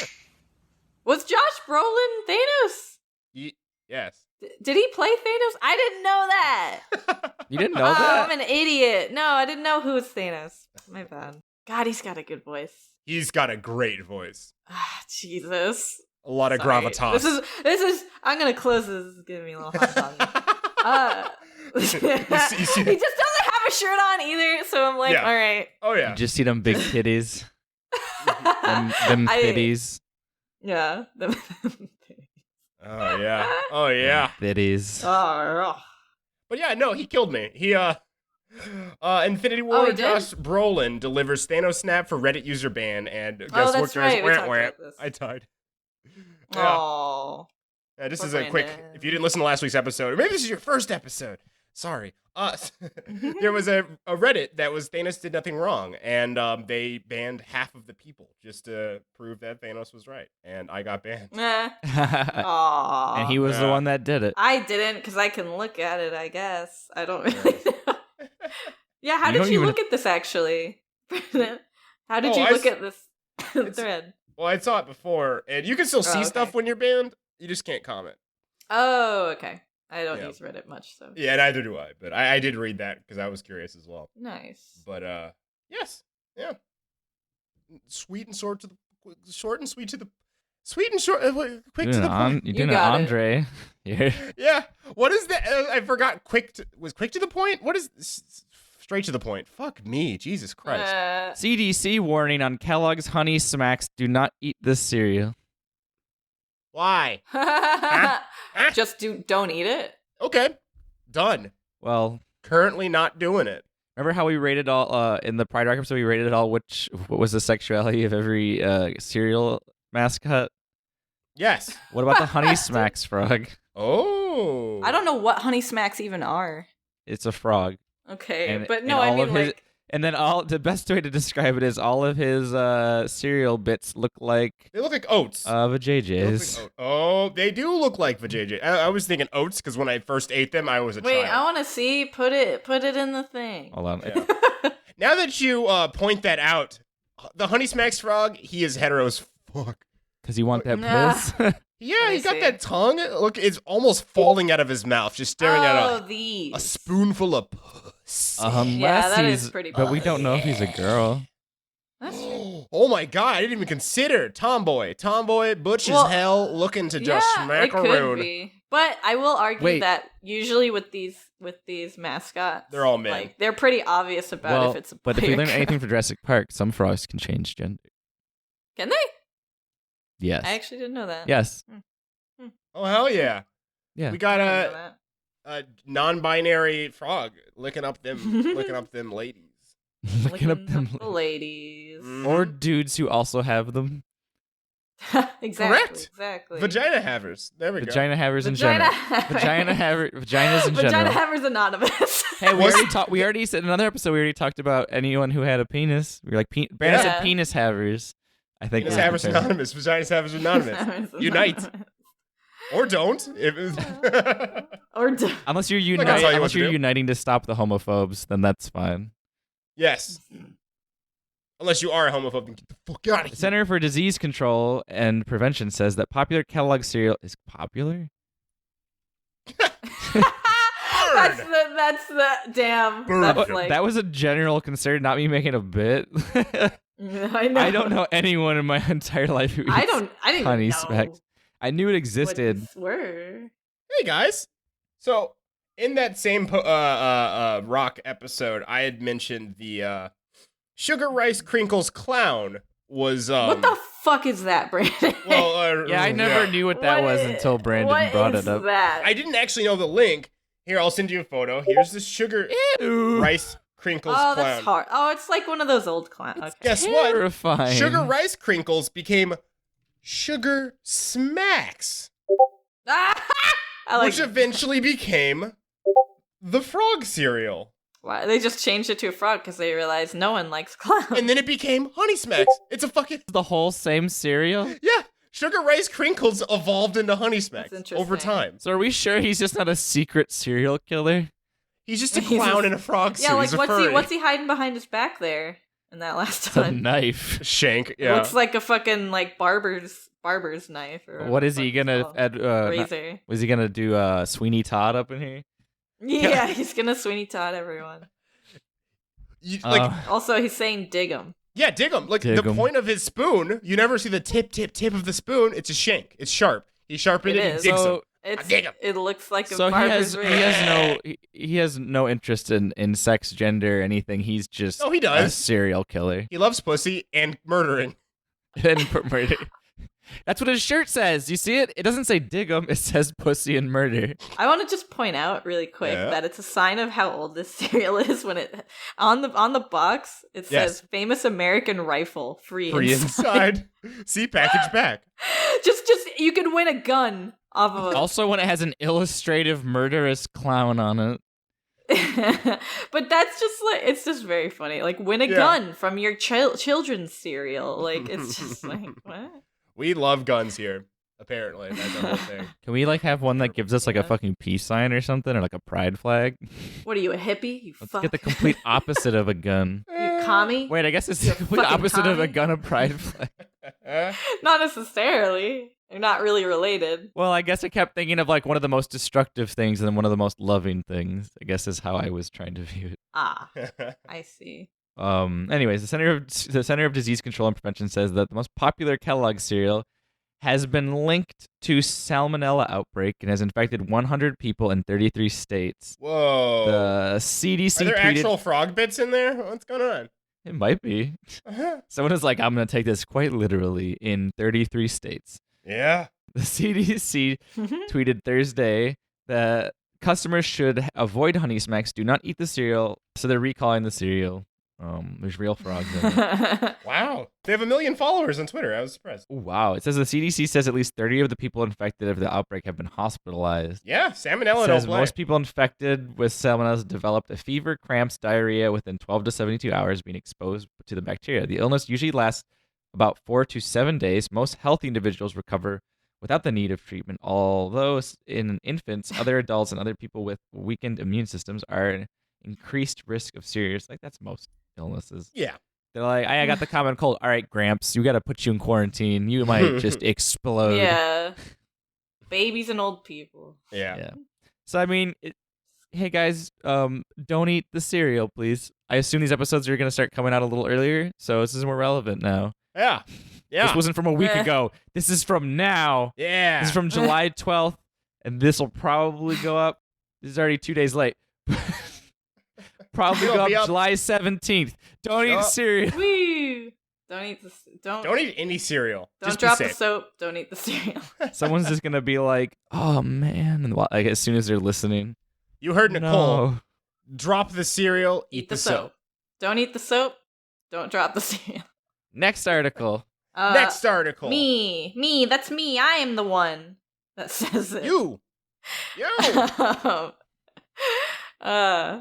Was Josh Brolin Thanos? Yes. Did he play Thanos? I didn't know that. You didn't know that? I'm an idiot. No, I didn't know who was Thanos. My bad. God, he's got a good voice. He's got a great voice. Ah, Jesus. A lot of gravitas. This is. I'm gonna close this. This is giving me a little hot tongue. He just doesn't have a shirt on either, so I'm like, all right. Oh yeah. You just see them big titties. them titties. Yeah. Oh yeah. Oh yeah. Titties. Oh. But yeah, no, he killed me. He Infinity War Josh Brolin delivers Thanos snap for Reddit user ban, and guess what, guys? Right. I died. Oh. Yeah, this is a quick. If you didn't listen to last week's episode, or maybe this is your first episode, Sorry. There was a Reddit that was Thanos did nothing wrong, and they banned half of the people just to prove that Thanos was right, and I got banned. Aww. And he was the one that did it. I didn't, because I can look at it, I guess. I don't really know. Yeah, how You did don't you even- look at this, actually? How did you look at this thread? Well, I saw it before, and you can still see stuff when you're banned. You just can't comment. Oh, okay. I don't Yeah. use Reddit much, so. Yeah, neither do I, but I did read that because I was curious as well. Nice. But yes, yeah, sweet and short to the short and sweet to the sweet and short, quick to the point. You're You doing an got it. Andre. You're- Yeah, what is that? I forgot. Was quick to the point. What is straight to the point? Fuck me, Jesus Christ. CDC warning on Kellogg's Honey Smacks. Do not eat this cereal. Why? Just don't eat it. Okay, done. Well, Currently not doing it. remember how we rated all in the Pride Rock episode? We rated all what was the sexuality of every cereal mascot. Yes. What about the Honey Smacks frog? Oh. I don't know what Honey Smacks even are. It's a frog. Okay, but and no, I all mean of his- like. And then the best way to describe it is all of his cereal bits look like They look like oats. They look vajayjays. like oat. Oh, they do look like vajayjay. I was thinking oats because when I first ate them, I was a Wait, I child. want to see. Put it in the thing. Hold on. Yeah. Now that you point that out, the Honey Smacks frog, he is hetero as fuck. Because you want that Nah. puss? Yeah, Let me he's got see. that tongue. Look, it's almost falling out of his mouth, just staring at these. a spoonful of puss. Unless that he's, is pretty but we don't know if he's a girl. That's true. Oh my god, I didn't even consider tomboy, butch Well, as hell, looking to just Yeah, smack it could around. be. But I will argue Wait. that usually with these mascots, They're all men. Like, they're pretty obvious about Well, if it's a boy but if or we learn girl. anything from Jurassic Park, some frogs can change gender. Can they? Yes. I actually didn't know that. Yes. Oh hell yeah. Yeah. We got I didn't know a, that. a non-binary frog licking up them ladies. Looking up Licking them. the ladies. Or dudes who also have them. Exactly. Correct. Exactly. Vagina havers. There we go. Vagina havers in Vagina general. Vaginas in Vagina general. Havers Anonymous. Hey, we already said in another episode. We already talked about anyone who had a penis. We were like, Brandon Yeah. said penis havers. I think Penis we're havers comparing. anonymous. Vaginas havers anonymous. Unite. Or don't. Or Unless you're Like, that's all you want unless to you're do. uniting to stop the homophobes, then that's fine. Yes. Unless you are a homophobe, then get the fuck out of The here. Center for Disease Control and Prevention says that popular Kellogg cereal is popular. that's the damn. Burn. That's like That was a general concern, not me making a bit. I know. I don't know anyone in my entire life who eats I didn't Honey even know Smacks. I knew it what existed. these were. Hey guys. So in that same rock episode, I had mentioned the Sugar Rice Crinkles clown was What the fuck is that, Brandon? well Yeah, I never knew what that was until Brandon brought it up. That? I didn't actually know the link. Here, I'll send you a photo. Here's the Sugar Rice Crinkles Oh, clown. that's hard. Oh, it's like one of those old clowns. Okay. Guess what? Terrifying. Sugar Rice Crinkles became Sugar Smacks, I like. which eventually became the frog cereal. Why they just changed it to a frog because they realized no one likes clowns. And then it became Honey Smacks. It's a fucking The whole same cereal? yeah. Sugar Rice Crinkles evolved into Honey Smacks interesting. over time. So are we sure he's just not a secret serial killer? He's just a He's clown just- in a frog suit. Yeah, like He's a furry. what's he hiding behind his back there in that last It's a one? knife. Shank? It Yeah. looks like a fucking like barber's knife or What is he gonna razor? was he gonna do Sweeney Todd up in here? Yeah, he's gonna Sweeney Todd everyone. Like Also, he's saying dig him. yeah, dig him. Like Dig the 'em. point of his spoon, you never see the tip of the spoon. It's a shank. It's sharp. He sharpened It it and is. digs him. So, It's him. it looks like a so he barber's has no interest in sex, gender, anything. He's just Oh, he a does. serial killer. He loves pussy and murdering. And murder. That's what his shirt says. You see it? It doesn't say dig 'em. It says pussy and murder. I want to just point out really quick Yeah. that it's a sign of how old this cereal is when it on the box it says Yes. famous American rifle free Free inside. inside. See, package back. just you can win a gun off of it. Also, when it has an illustrative murderous clown on it. But that's just like, it's just very funny. Like, win a gun from your children's cereal. Like, it's just like, what? We love guns here. Apparently, that's the whole thing. Can we like have one that gives us like a fucking peace sign or something, or like a pride flag? What are you, a hippie? You Let's fuck. get the complete opposite of a gun. You commie? Wait, I guess it's You the complete fucking opposite of a commie? gun, a pride flag. Not necessarily. They're not really related. Well, I guess I kept thinking of like one of the most destructive things and then one of the most loving things. I guess is how I was trying to view it. Ah, I see. Anyways, the Center of Disease Control and Prevention says that the most popular Kellogg cereal has been linked to salmonella outbreak and has infected 100 people in 33 states. Whoa. The CDC Are there tweeted, actual frog bits in there? What's going on? it might be. Someone is like, I'm going to take this quite literally in 33 states. Yeah. The CDC tweeted Thursday that customers should avoid Honey Smacks, do not eat the cereal, so they're recalling the cereal. There's real frogs in it. Wow. They have 1 million followers on Twitter. I was surprised. Ooh, wow. It says the CDC says at least 30 of the people infected of the outbreak have been hospitalized. Yeah, salmonella It don't says play. most people infected with salmonella developed a fever, cramps, diarrhea within 12 to 72 hours being exposed to the bacteria. The illness usually lasts about 4 to 7 days. Most healthy individuals recover without the need of treatment, although in infants, other adults, and other people with weakened immune systems are at increased risk of serious, like that's most illnesses. Yeah. They're like, I got the common cold. All right, Gramps, you got to put you in quarantine. You might just explode. Yeah. Babies and old people. Yeah. So, I mean, hey, guys, don't eat the cereal, please. I assume these episodes are going to start coming out a little earlier, so this is more relevant now. Yeah. Yeah. This wasn't from a week ago. This is from now. Yeah. This is from July 12th, and this will probably go up. This is already 2 days late. Probably go up July 17th. Don't eat cereal. Woo! Don't eat the Don't eat any cereal. Don't Just drop be the safe. soap. Don't eat the cereal. Someone's just gonna be like, "Oh man!" And like as soon as they're listening, You heard Nicole. no. Drop the cereal, eat the soap. Don't eat the soap. Don't drop the cereal. Next article. Next article. Me. That's me. I am the one that says it. You.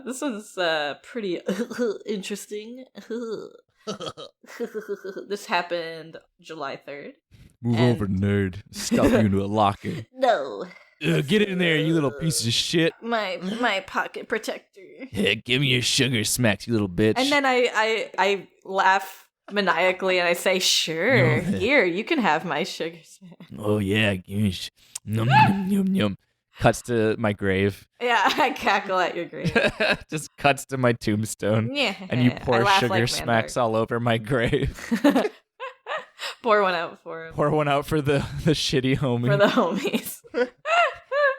This one's pretty interesting. This happened July 3rd. Move And- over, nerd. Stuff you into a locker. No. Get in there, you little piece of shit. My pocket protector. Yeah, give me your sugar smacks, you little bitch. And then I laugh maniacally and I say, sure, No. here, you can have my sugar smack. Oh yeah, give me yum, yum, yum, yum. Cuts to my grave. Yeah, I cackle at your grave. Just cuts to my tombstone. Yeah. And you I pour laugh sugar like smacks all over my grave. Mandark. Pour one out for him. Pour one out for the shitty homie. For the homies.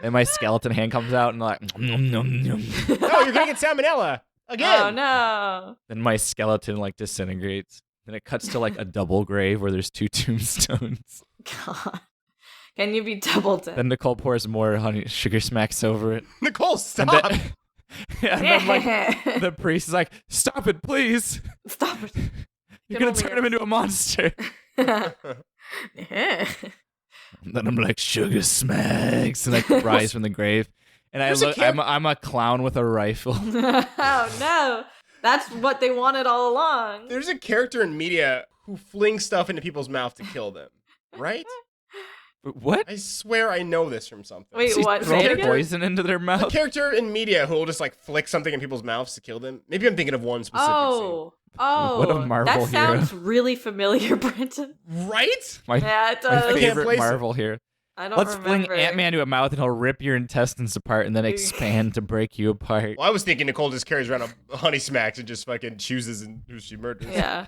And my skeleton hand comes out and like, nom, nom, nom. No, you're gonna get salmonella again. Oh no. Then my skeleton like disintegrates. Then it cuts to like a double grave where there's 2 tombstones. God. Can you be double dead? Then Nicole pours more sugar smacks over it. Nicole, And stop. then, and then like the priest is like, "Stop it, please! Stop it. You're Can gonna only turn him into a monster." Yeah. And then I'm like, "Sugar smacks," and I rise from the grave. And There's a I'm a clown with a rifle. Oh no. That's what they wanted all along. There's a character in media who flings stuff into people's mouth to kill them, right? What? I swear I know this from something. Wait, Does he what? throw Say it again? poison into their A mouth? character in media who will just like flick something in people's mouths to kill them. Maybe I'm thinking of one specific Oh. What a Marvel that sounds really familiar, Brenton. scene. Right? My, Yeah, it my does. can't favorite place it. Marvel here. I don't Let's remember. fling Ant-Man to a mouth and he'll rip your intestines apart and then expand to break you apart. Well, I was thinking Nicole just carries around a Honey Smacks and just fucking chooses who she murders. Yeah.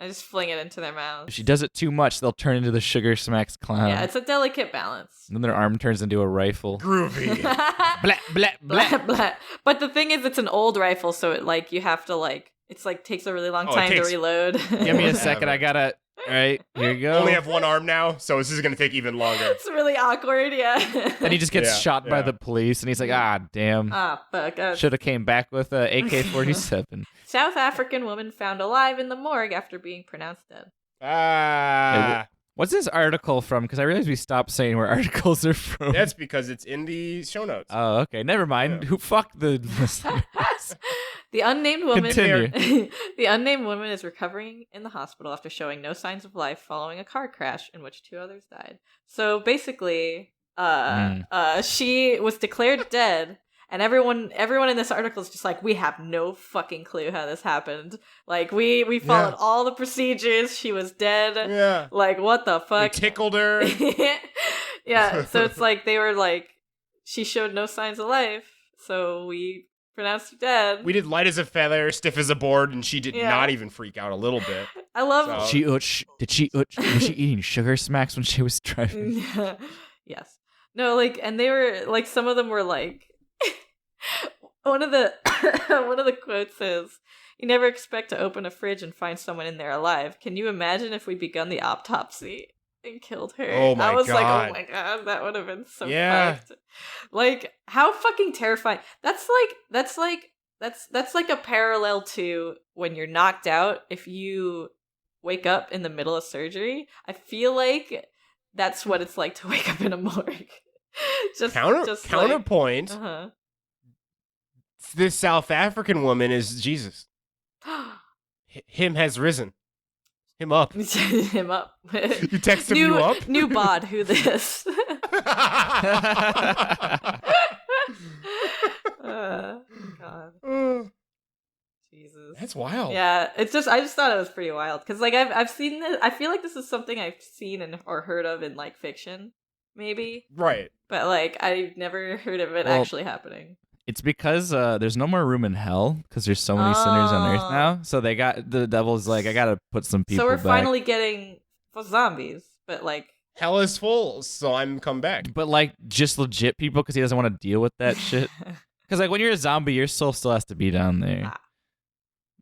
I just fling it into their mouths. If she does it too much, they'll turn into the Sugar Smacks clown. Yeah, it's a delicate balance. And then their arm turns into a rifle. Groovy. Blah, blah, blah. Blah, blah. But the thing is, it's an old rifle, so it like you have to like it's like takes a really long Oh, it time takes- to reload. Give me a Yeah, second. but- I gotta. All right, here you go. Only have one arm now, so this is gonna take even longer. It's really awkward. Yeah. Then he just gets Yeah, shot by yeah. the police, and he's like, "Ah, damn! Ah, fuck. Should have came back with a AK-47." South African woman found alive in the morgue after being pronounced dead. Ah, What's this article from? Because I realize we stopped saying where articles are from. that's because it's in the show notes. Oh, okay. Never mind. Yeah. Who fuck the listener? The unnamed woman. Continue. The unnamed woman is recovering in the hospital after showing no signs of life following a car crash in which 2 others died. So basically, she was declared dead, and everyone in this article is just like, we have no fucking clue how this happened. Like, we followed all the procedures. She was dead. Yeah. Like, what the fuck? We tickled her. Yeah. So it's like they were like, she showed no signs of life, so we pronounced her dead. We did light as a feather, stiff as a board, and she did not even freak out a little bit. I love. Did she was she eating sugar smacks when she was driving? Yes. No, like, and they were like, some of them were like, one of the quotes is, "You never expect to open a fridge and find someone in there alive. Can you imagine if we'd begun the autopsy and killed her?" Oh my I was God. like, oh my god, that would have been so fucked. Like, how fucking terrifying. That's like a parallel to when you're knocked out. If you wake up in the middle of surgery, I feel that's what it's like to wake up in a morgue. Counterpoint. This South African woman is Jesus. Him has risen. Him up. Him up. You text him you up? New bod, who this? God. Jesus. That's wild. Yeah, I just thought it was pretty wild because like I've seen this. I feel like this is something I've seen or heard of in like fiction, maybe. Right. But like I've never heard of it actually happening. It's because there's no more room in hell because there's so many sinners on earth now. So the devil's like, I gotta put some people. So we're back. finally getting zombies, but like hell is full, so I'm come back. But like just legit people because he doesn't want to deal with that shit. Because like when you're a zombie, your soul still has to be down there.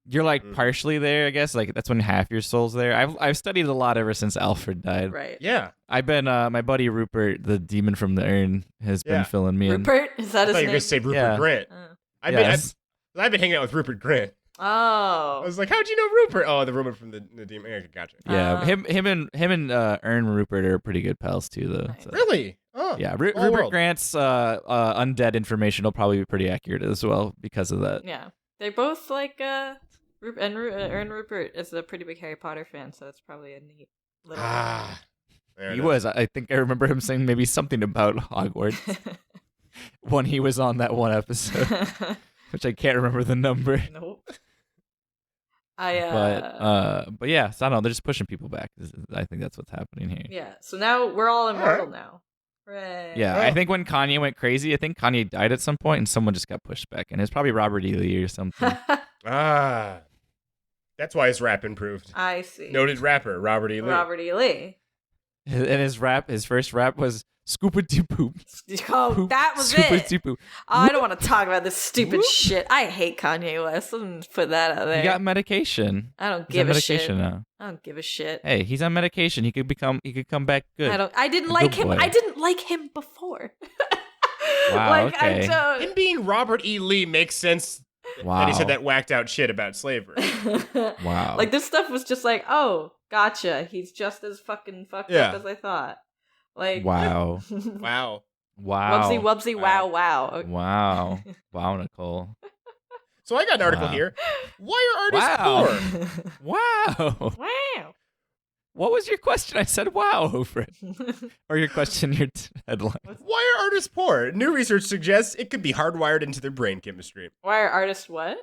You're like partially there, I guess. Like that's when half your soul's there. I've studied a lot ever since Alfred died. Right. Yeah. I've been my buddy Rupert, the demon from the urn, has been filling me in. Rupert? Is that his name? I thought you were gonna say Rupert Grint. I've been hanging out with Rupert Grint. Oh. I was like, how'd you know Rupert? Oh, the Rupert from the demon. Okay, gotcha. Yeah, him and Urn Rupert are pretty good pals too, though. Nice. So. Really? Oh. Yeah, Rupert Grant's undead information will probably be pretty accurate as well because of that. Yeah, they're both like Urn Rupert is a pretty big Harry Potter fan, so that's probably a neat little. He was. I think I remember him saying maybe something about Hogwarts when he was on that one episode, which I can't remember the number. Nope. But yeah, so I don't know. They're just pushing people back. I think that's what's happening here. Yeah. So now we're all immortal now. Right. Yeah, I think when Kanye went crazy, I think Kanye died at some point, and someone just got pushed back, and it's probably Robert E. Lee or something. That's why his rap improved. I see. Noted rapper Robert E. Lee. Robert E. Lee. And his first rap was "Scoopity poop." Oh, that was it. Oh, I don't want to talk about this stupid shit. I hate Kanye West. Let's put that out there. He got medication. I don't give a shit. Now. I don't give a shit. Hey, he's on medication. He could come back good. I didn't like him. I didn't like him before. Wow. Like, okay. I don't. Him being Robert E. Lee makes sense. Wow. And he said that whacked out shit about slavery. Wow. Like this stuff was just like, oh, gotcha. He's just as fucking fucked up as I thought. Like, wow. Wow. Wubsy wubsy wow. Okay. Wow. Wow, Nicole. So I got an article here. Why are artists poor? Wow. Wow. What was your question? I said wow over it. Or your question, your headline. Why are artists poor? New research suggests it could be hardwired into their brain chemistry. Why are artists what?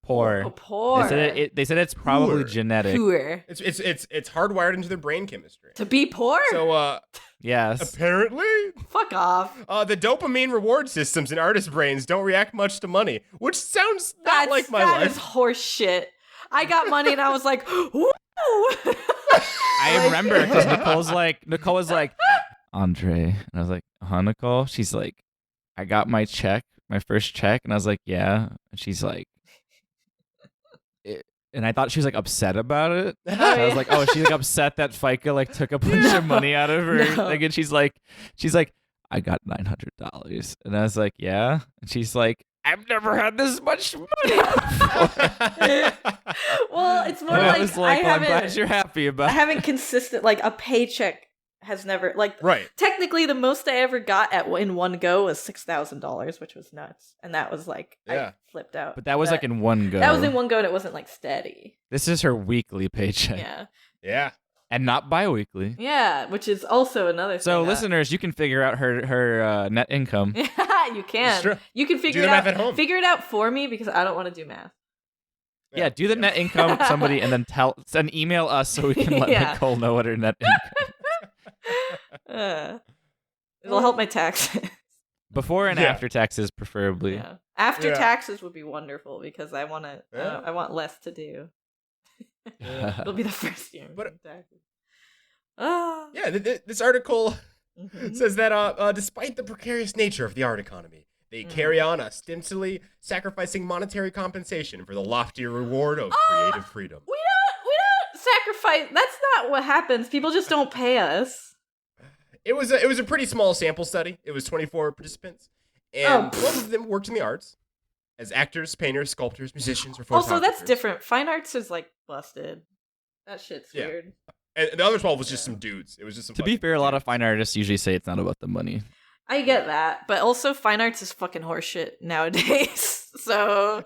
Poor. Oh, poor. They said it's probably genetic. Poor. It's hardwired into their brain chemistry. To be poor? So yes. Apparently, fuck off. The dopamine reward systems in artists' brains don't react much to money, which sounds not like my life. That is horse shit. I got money and I was like, woo! I remember because Nicole was like, Andre. And I was like, Nicole? She's like, I got my first check. And I was like, yeah. And she's like, and I thought she was like upset about it. I was like, oh, she's like upset that FICA like took a bunch of money out of her. No. Like, and she's like, I got $900. And I was like, yeah. And she's like, I've never had this much money before. Well, it's more and like I was like, I'm glad you're happy about it. I haven't consistent like a paycheck has never like Right. technically the most I ever got in one go was $6,000, which was nuts, and that was like Yeah. I flipped out. But that was like in one go. That was in one go, and it wasn't like steady. This is her weekly paycheck. Yeah, Yeah. And not bi-weekly. yeah, which is also another. So thing listeners, you can figure out her net income. Yeah, you can. It's true. You can figure Do it the out math at home. Figure it out for me because I don't want to do math. Yeah, do the net income somebody and then send email us so we can let Yeah. Nicole know what her net income. It'll help my taxes. Before and Yeah. after taxes, preferably. Yeah. After Yeah. taxes would be wonderful because I want to. Yeah. I want less to do. It'll be the first year. But- Taxes. Ah. Yeah, this article Mhm. says that despite the precarious nature of the art economy, they carry on ostensibly sacrificing monetary compensation for the loftier reward of creative freedom. We don't sacrifice. That's not what happens. People just don't pay us. It was a pretty small sample study. It was 24 participants, and Oh. 12 of them worked in the arts as actors, painters, sculptors, musicians, or Also, that's photographers. different. Fine arts is like busted. That shit's Yeah. weird. And the other 12 was just some dudes. It was just some. To be fucking fair, a lot of dudes. fine artists usually say it's not about the money. I get that, but also fine arts is fucking horseshit nowadays. So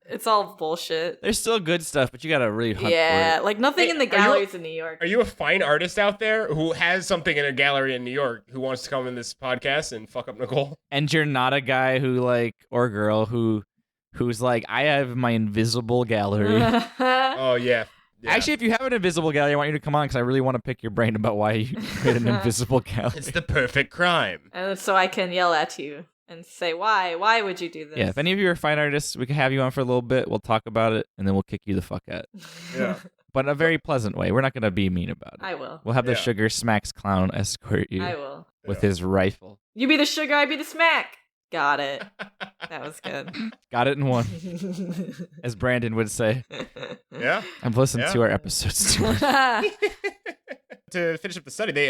it's all bullshit. There's still good stuff, but you gotta really hunt Yeah, for it. like nothing Hey, in the are you- galleries in New York. Are you a fine artist out there who has something in a gallery in New York who wants to come in this podcast and fuck up Nicole? And you're not a guy who or girl who's like, I have my invisible gallery. Oh yeah. Actually, if you have an invisible gallery, I want you to come on because I really want to pick your brain about why you create an invisible gallery. It's the perfect crime. And so I can yell at you and say, why? Why would you do this? Yeah, if any of you are fine artists, we can have you on for a little bit. We'll talk about it, and then we'll kick you the fuck out. Yeah. But in a very pleasant way. We're not going to be mean about it. I will. We'll have the Yeah. Sugar Smacks clown escort you I will. with Yeah. his rifle. You be the sugar, I be the smack. Got it. That was good. Got it in one, as Brandon would say. Yeah. I've listened Yeah. to our episodes too much. To finish up the study, they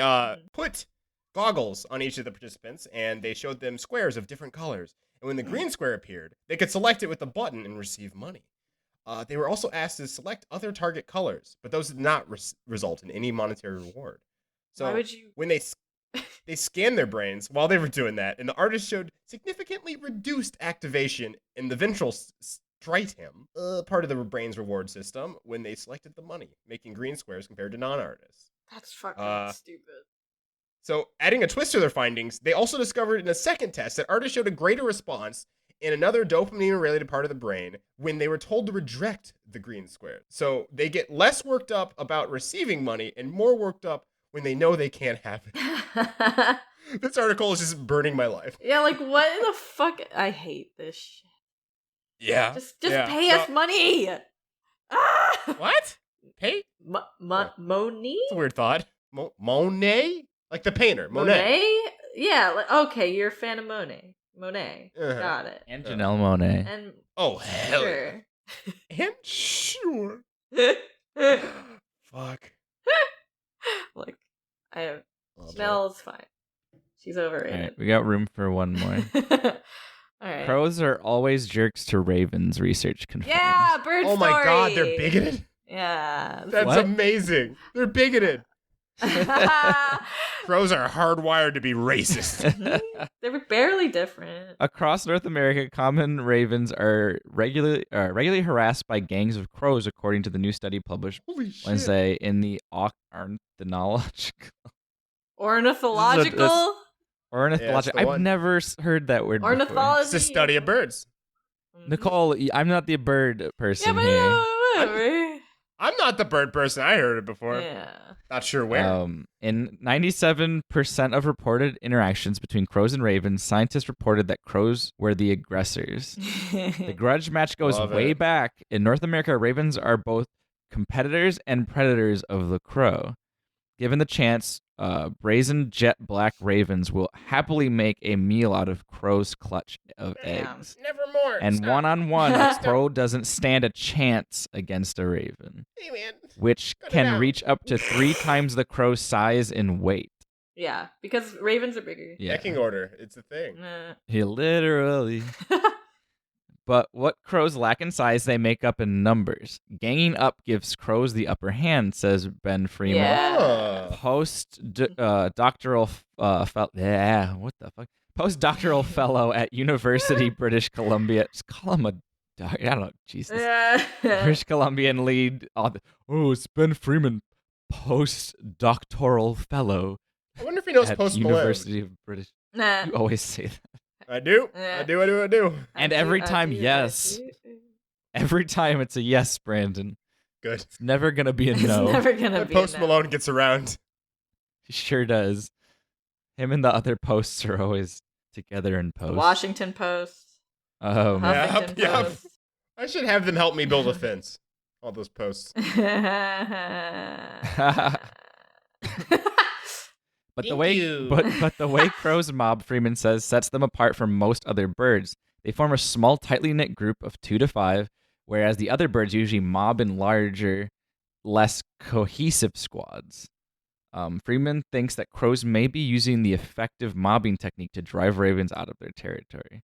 put goggles on each of the participants and they showed them squares of different colors. And when the green square appeared, they could select it with a button and receive money. They were also asked to select other target colors, but those did not result in any monetary reward. So Why would you? when they scanned their brains while they were doing that, and the artist showed significantly reduced activation in the ventral striatum, part of the brain's reward system, when they selected the money, making green squares compared to non-artists. That's fucking stupid. So, adding a twist to their findings, they also discovered in a second test that artists showed a greater response in another dopamine-related part of the brain when they were told to reject the green square. So, they get less worked up about receiving money and more worked up when they know they can't have it. This article is just burning my life. Yeah, like what in the fuck? I hate this shit. Yeah. Just yeah. pay us money. Ah! What? Pay? Monet? That's a weird thought. Monet? Like the painter. Monet. Yeah. Like, okay, you're a fan of Monet. Uh-huh. Got it. And Janelle Monáe. And Oh, hell sure. yeah. And sure. Fuck. Like, I Oh, Janelle's fine. She's All overrated. right, we got room for one more. All right. Crows are always jerks to ravens, research confirms. Yeah, bird Oh story. my god, they're bigoted? Yeah. That's What? amazing. They're bigoted. Crows are hardwired to be racist. They were barely different. Across North America, common ravens are regularly harassed by gangs of crows, according to the new study published Holy shit. Wednesday in the Ornithological. Ornithological? Ornithological. the I've one. never heard that word before. Ornithology? It's the study of birds. Nicole, I'm not the bird Yeah, person but here. whatever. I'm not the bird person. I heard it before. Yeah. Not sure where. In 97% of reported interactions between crows and ravens, scientists reported that crows were the aggressors. The grudge match goes Love way it. back. In North America, ravens are both competitors and predators of the crow. Given the chance, brazen jet black ravens will happily make a meal out of crow's clutch of Damn. eggs. Nevermore. And Stop. one-on-one, a crow doesn't stand a chance against a raven, Hey, man. which Cut it can out. reach up to 3 times the crow's size and weight. Yeah, because ravens are bigger. Yeah, Pecking order. It's a thing. Nah. he literally. But what crows lack in size, they make up in numbers. Ganging up gives crows the upper hand, says Ben Freeman. Yeah. Postdoctoral Postdoctoral fellow at University British Columbia. Just call him a I don't know. Jesus. British Columbian lead author. Oh, it's Ben Freeman, postdoctoral fellow. I wonder if he knows at Post University of British. Nah. You always say that. I do. Yeah. I do. And every time, yes. Every time it's a yes, Brandon. Good. It's never gonna be a It's no. never gonna When be Post a no. Malone gets around. He sure does. Him and the other posts are always together in The post. Washington Post. Oh, man. Huffington Yep. Post. I should have them help me build a fence. All those posts. But the way crows mob, Freeman says, sets them apart from most other birds. They form a small, tightly knit group of 2 to 5, whereas the other birds usually mob in larger, less cohesive squads. Freeman thinks that crows may be using the effective mobbing technique to drive ravens out of their territory.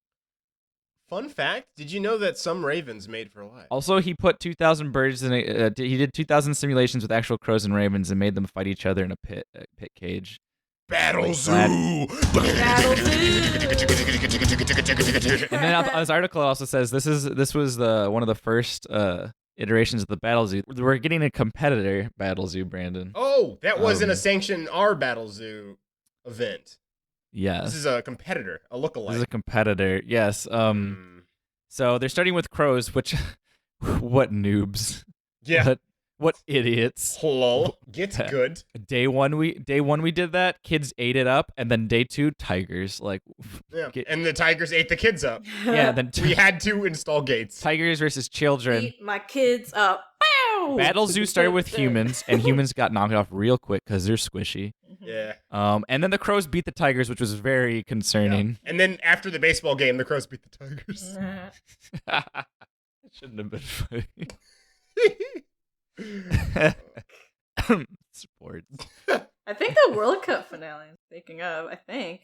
Fun fact, did you know that some ravens mate for life? Also, he put 2,000 birds in he did 2,000 simulations with actual crows and ravens and made them fight each other in a pit cage. Battle Zoo! And then this article also says this was one of the first iterations of the Battle Zoo. We're getting a competitor Battle Zoo, Brandon. Oh, that wasn't a sanctioned R Battle Zoo event. Yes. This is a competitor, a lookalike. This is a competitor. Yes. So they're starting with crows, which what noobs. Yeah. What idiots. Lol. Gets good. Day one we did that. Kids ate it up, and then day 2, tigers. Like, Yeah. And the tigers ate the kids up. yeah. Then We had to install gates. tigers versus children. Eat my kids up. Bow! Battle Zoo started with humans, and humans got knocked off real quick because they're ssquishy. Yeah. And then the crows beat the tigers, which was very concerning. And then after the baseball game, the crows beat the tigers. It shouldn't have been funny. Sports. I think the World Cup finale is speaking of,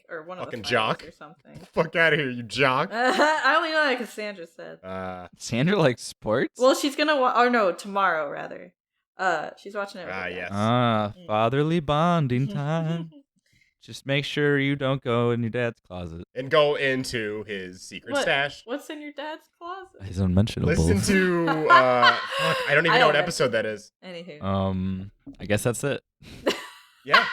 or one of Fucking the jock. finals or something. Fuck out of here, you jock. I only know that because Sandra said. Sandra likes sports? Well, she's gonna tomorrow rather. She's watching it. Right yes. Fatherly bonding time. Just make sure you don't go in your dad's closet. And go into his secret stash. What's in your dad's closet? His unmentionables. Listen to, fuck, I don't even know what episode that is. Anywho. I guess that's it. Yeah.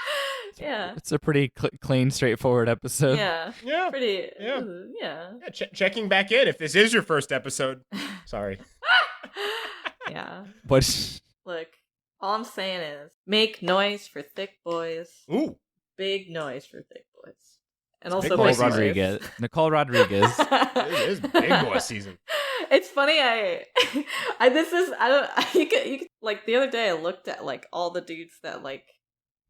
Yeah. It's a pretty clean, straightforward episode. Yeah. Yeah. Pretty. Yeah. Yeah. Checking back in if this is your first episode. Sorry. Yeah. What's... Look, all I'm saying is make noise for thick boys. Ooh. Big noise for thick boys. And It's also Big Boy big season. boys. Nicole Rodriguez. It is big boy season. It's funny. You could like the other day I looked at like all the dudes that like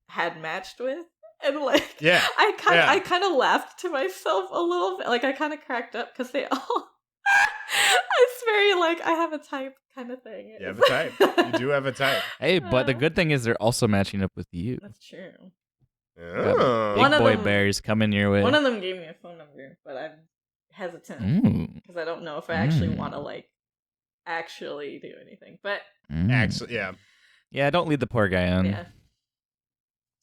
had matched with, and like Yeah. I kind of laughed to myself a little bit. Like I kind of cracked up because they all. It's very like I have a type kind of thing. You have a type. You do have a type. Hey, but the good thing is they're also matching up with you. That's true. Oh. Big One of boy them- bears coming your way. One of them gave me a phone number, but I'm hesitant because I don't know if I actually want to like actually do anything. But Actually, yeah. Yeah, don't lead the poor guy on. yeah,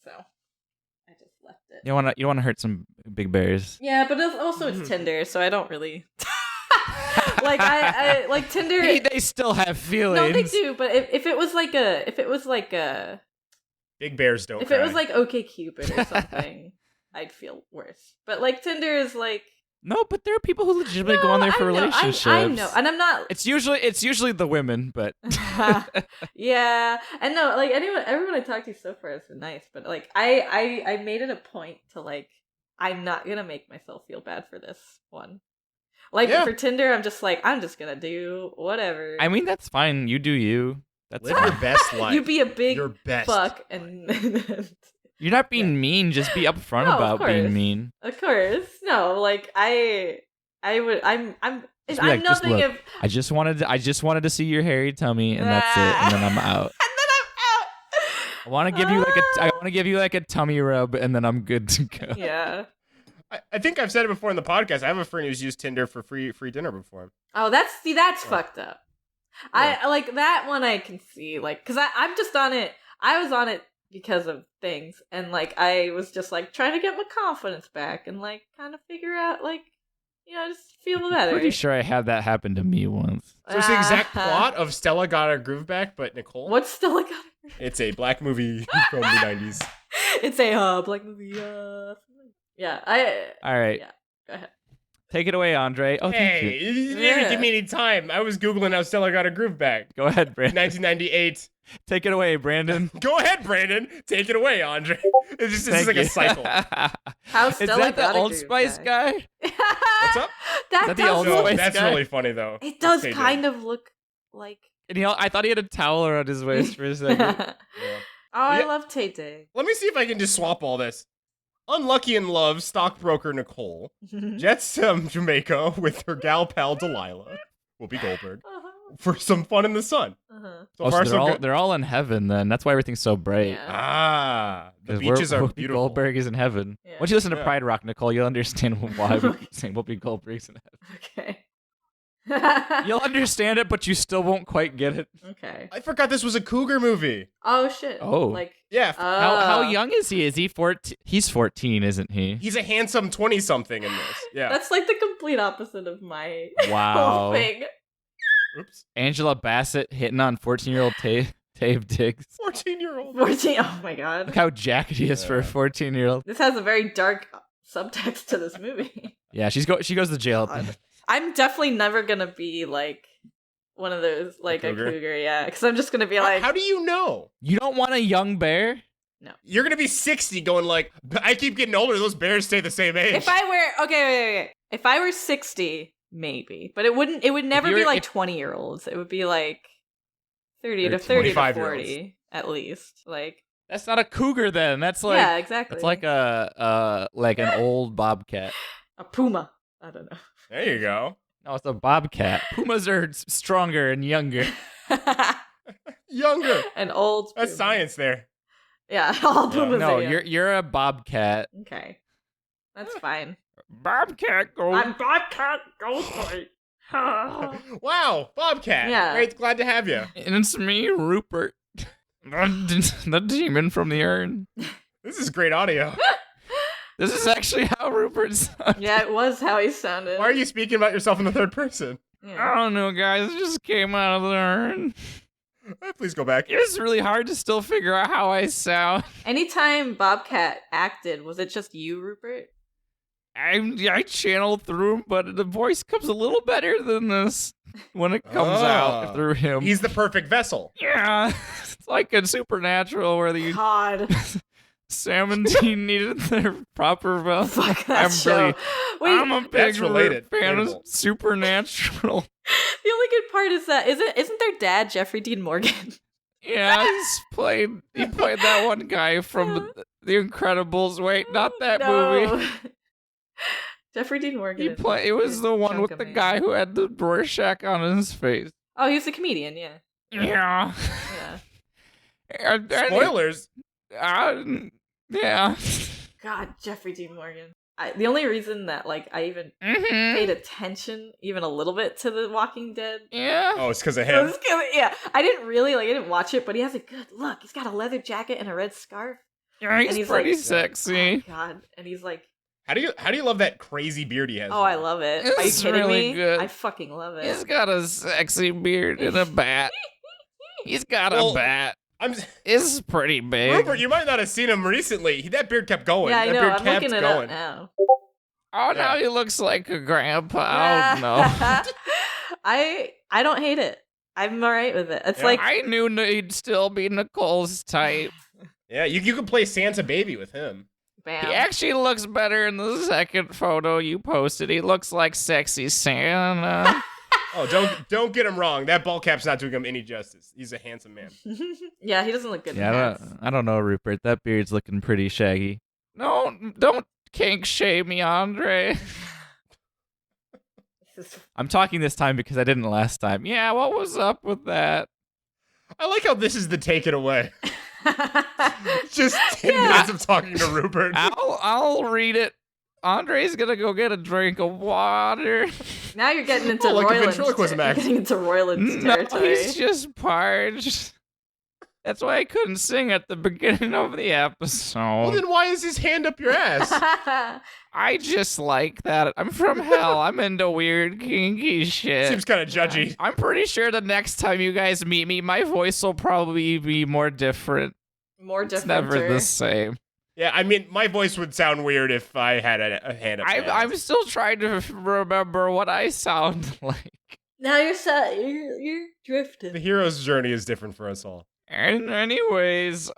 so I just left it. You don't want to hurt some big bears. Yeah, but it's Tinder, so I don't really like I like Tinder. They still have feelings. No, they do. But if it was like a Big bears don't if cry. it was like OkCupid or something, I'd feel worse. But like Tinder is like No, but there are people who legitimately go on there for relationships. I know, and I'm not. It's usually the women, but Yeah, and no, like everyone I talked to so far has been nice, but like I made it a point to like I'm not gonna make myself feel bad for this one. Like for Tinder, I'm just gonna do whatever. I mean that's fine. You do you. That's Live fine. your best life. You be a big Your best fuck, and You're not being mean. Just be upfront No, of about being course. mean. of course, no, like I would. I'm. Just I'm be like, just nothing look, if. I just wanted to see your hairy tummy, and that's it. And then I'm out. And then I'm out. I want to give you like a tummy rub, and then I'm good to go. Yeah. I think I've said it before in the podcast. I have a friend who's used Tinder for free dinner before. Oh, that's fucked up. Yeah. I like that one. I can see like because I'm just on it. I was on it because of things, and like I was just like trying to get my confidence back and like kind of figure out like just feel better. Pretty sure I had that happen to me once. So it's the exact plot of Stella Got Her Groove Back, but Nicole. What's Stella Got Her? It's a black movie from the 90s. It's a black movie. Yeah, All right. Yeah, go ahead. Take it away, Andre. Oh, thank you. You didn't give me any time. I was Googling how Stella Got Her Groove Back. Go ahead, Brandon. 1998. Take it away, Brandon. Go ahead, Brandon. Take it away, Andre. This is like a cycle. How Is Stella that the Got Her Old Groove Spice Back. guy? What's up? That Is that the does Old look- Spice That's guy? really funny, though. It does They kind of look like. And I thought he had a towel around his waist for a second. Yeah. I Yeah. love Tay Tay. Let me see if I can just swap all this. Unlucky in love, stockbroker Nicole. Jets to Jamaica with her gal pal Delilah. Whoopi Goldberg. For some fun in the sun. So Oh, far, so so good. they're all in heaven then. That's why everything's so bright. Yeah. Ah, the 'Cause beaches are Whoopi beautiful. Goldberg is in heaven. Yeah. Once you listen to Yeah. Pride Rock, Nicole, you'll understand why we keep saying Whoopi Goldberg's in heaven. Okay. You'll understand it, but you still won't quite get it. Okay. I forgot this was a cougar movie. Oh shit. Oh. Like. Yeah, How young is he? Is he 14? He's 14, isn't he? he's a handsome 20-something in this. Yeah. That's like the complete opposite of my Wow. whole thing. Oops. Angela Bassett hitting on 14-year-old Tabe Diggs. 14-year-old. 14. Oh my god. Look how jacked he is for a 14-year-old. This has a very dark subtext to this movie. Yeah, she goes to jail. At the end. I'm definitely never gonna be like one of those, like a cougar? cougar, yeah. Because I'm just gonna be like, How do you know? You don't want a young bear? You're gonna be 60 going like, I keep getting older, those bears stay the same age. if I were wait. If I were 60, maybe, but it would never be you're- like 20-year-olds. It would be like 30 to 25-year-olds. 40 at least. Like, That's not a cougar then. That's like yeah, exactly. it's like like an old bobcat. a puma. I don't know. There you go. No, it's a bobcat. Pumas are stronger and younger. Younger. An old. That's puma. science there. Yeah, all pumas. No, are young. you're a bobcat. Okay. That's fine. Bobcat goes. I'm Bobcat Ghostlight. Wow, Bobcat. Yeah. Great, glad to have you. And it's me, Rupert, the demon from the urn. This is great audio. This is actually how Rupert sounds. Yeah, it was how he sounded. Why are you speaking about yourself in the third person? Yeah. I don't know, guys. It just came out of the urn. Please go back. It's really hard to still figure out how I sound. Anytime Bobcat acted, was it just you, Rupert? I channel through him, but the voice comes a little better than this when it comes out through him. He's the perfect vessel. Yeah, it's like a Supernatural where the God. salmon team needed their proper vessel. Fuck that I'm show. really- Wait, I'm a big That's related. fan of Relatable. Supernatural. the only good part is that isn't their dad Jeffrey Dean Morgan? Yeah, he played that one guy from The Incredibles. Wait, not that movie. Jeffrey Dean Morgan. It was the one with the Chunkaman. guy who had the Rorschach on his face. Oh, he was a comedian, yeah. Yeah. Yeah. Spoilers. Yeah. God, Jeffrey Dean Morgan. The only reason that I even Mm-hmm. paid attention even a little bit to The Walking Dead. Yeah. Oh, it's because of was him. 'cause- yeah, I didn't watch it, but he has a good look. He's got a leather jacket and a red scarf. Yeah, And he's he's pretty like- sexy. Oh, God, and he's like, How do you love that crazy beard he has? oh, I love it. Are you It's kidding really me? good. I fucking love it. He's got a sexy beard and a bat. He's got Well, a bat. I'm It's pretty big. Rupert. You might not have seen him recently. That beard kept going. Yeah, I that know. beard I'm kept looking it going. up now. Oh, now Yeah. he looks like a grandpa. Oh, no. I don't hate it. I'm alright with it. It's Yeah. like I knew he'd still be Nicole's type. Yeah, you could play Santa Baby with him. bam. He actually looks better in the second photo you posted. He looks like sexy Santa. Oh, don't get him wrong. That ball cap's not doing him any justice. He's a handsome man. Yeah, he doesn't look good in Yeah, hats. I don't know, Rupert. That beard's looking pretty shaggy. No, don't kink shame me, Andre. I'm talking this time because I didn't last time. Yeah, what was up with that? I like how this is the take it away. Just 10 Yeah. minutes of talking to Rupert. I'll read it. Andre's gonna go get a drink of water. Now you're getting into like a Royland's ventriloquism act. getting into Royland's No, territory. he's just parched. That's why I couldn't sing at the beginning of the episode. Well, then why is his hand up your ass? I just like that. I'm from hell. I'm into weird, kinky shit. Seems kind of judgy. I'm pretty sure the next time you guys meet me, my voice will probably be more different. More It's different. never the same. Yeah, I mean, my voice would sound weird if I had a hand up my ass. I'm still trying to remember what I sound like. Now you're drifting. The hero's journey is different for us all. And anyways,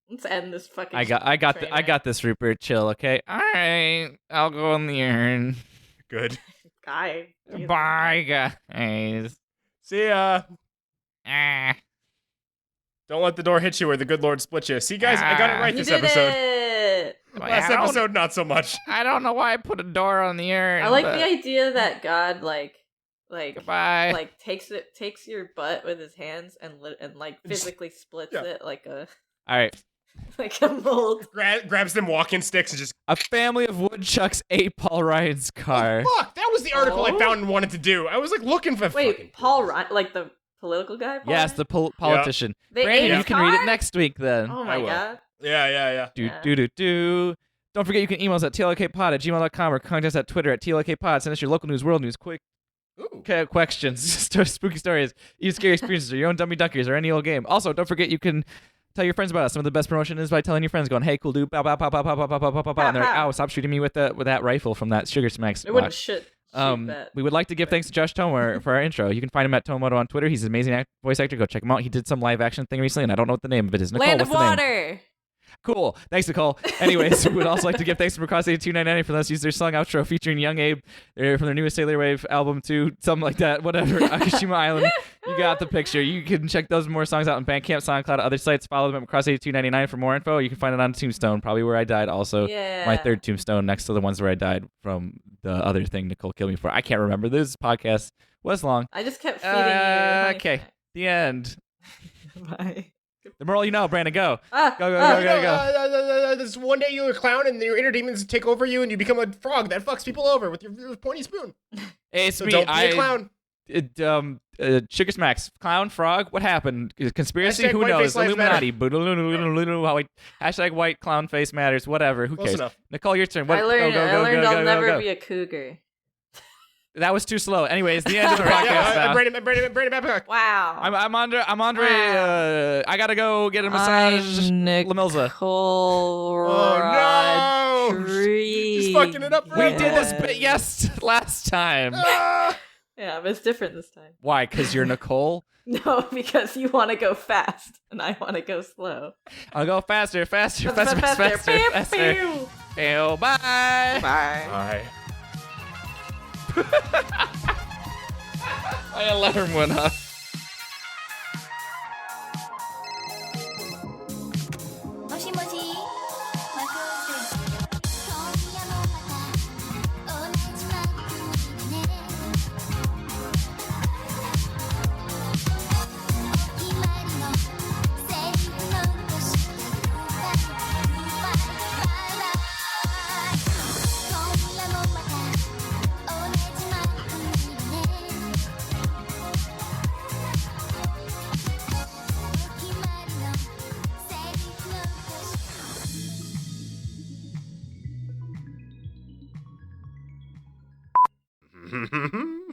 Let's end this fucking. I got this, Rupert. Chill, okay? All right, I'll go in the urn. Good. Guy. Bye, guys. See ya. Ah. Don't let the door hit you or the good Lord split you. See, guys, I got it right You this did episode. it. Last episode, not so much. I don't know why I put a door on the urn. I like but the idea that God like goodbye. like takes your butt with his hands and like physically splits Yeah. it like a All right. like a mold. Grabs them walking sticks and just. A family of woodchucks ate Paul Ryan's car. Oh, fuck! That was the article I Oh. found and wanted to do. I was like looking for. fucking- Wait, Paul Ryan, like the political guy? Paul Yes, Ryan? the politician. They ate Brandon, his you can read it car? next week then. Oh I my will. god. Yeah. Do Yeah. do do do. Don't forget you can email us at tlokpod@gmail.com or contact us at Twitter at tlokpod. Send us your local news, world news, quick Ooh. questions, spooky stories, even scary experiences, or your own dummy dunkers, or any old game. Also, don't forget you can tell your friends about us. Some of the best promotion is by telling your friends, going, "Hey, cool dude, pow pow pow pow pow pow pow pow pow pow," and they're like, "Ow, stop shooting me with that rifle from that Sugar Smacks It wouldn't box." shoot that. We would like to give thanks to Josh Tomer for our intro. You can find him at Tomoto on Twitter. He's an amazing voice actor. Go check him out. He did some live action thing recently, and I don't know what the name of it is. Nicole, Land what's of the name? Water. Cool. Thanks, Nicole. Anyways, we would also like to give thanks to Bcardi 299 for letting us use their song outro featuring Young Abe. They're from their newest Sailor Wave album too, something like that. Whatever. Akashima Island. You got the picture. You can check those more songs out on Bandcamp, SoundCloud, other sites. Follow them at Bcardi 299 for more info. You can find it on Tombstone, probably where I died. Also, Yeah. my third Tombstone next to the ones where I died from the other thing Nicole killed me for. I can't remember. This podcast was long. I just kept feeding you. honey Okay. The end. snack. Bye. The moral you know, Brandon. Go. Ah, Go, go, ah. go, go. This one day you're a clown and your inner demons take over you and you become a frog that fucks people over with your pointy spoon. It's So me. don't be a clown. Sugar Smacks, clown, frog. What happened? Conspiracy? Hashtag Who white knows? face lives Illuminati. Hashtag white clown face matters. Whatever. Who Close cares? enough. Nicole, your turn. What? I learned go, go, I'll go, go, never go. be a cougar. That was too slow. Anyways, the end of the All right, podcast. now. Brandon Babcock. Wow. I'm Andre. Wow. I gotta go get a massage. Lamilza. Oh, no. He's fucking it up for We everyone. did this bit last time. Ah! Yeah, but it's different this time. Why? Because you're Nicole. No, because you want to go fast and I want to go slow. I'll go faster. Pew, pew. Ew, bye. Bye. Bye. My alarm went off. もしもし、マクロス。今夜もまた同じマックにね。お決まりのセリフ残してグッバイ、グッバイ、バイバイ。今夜もまた同じマックにね。お決まりのセリフ残して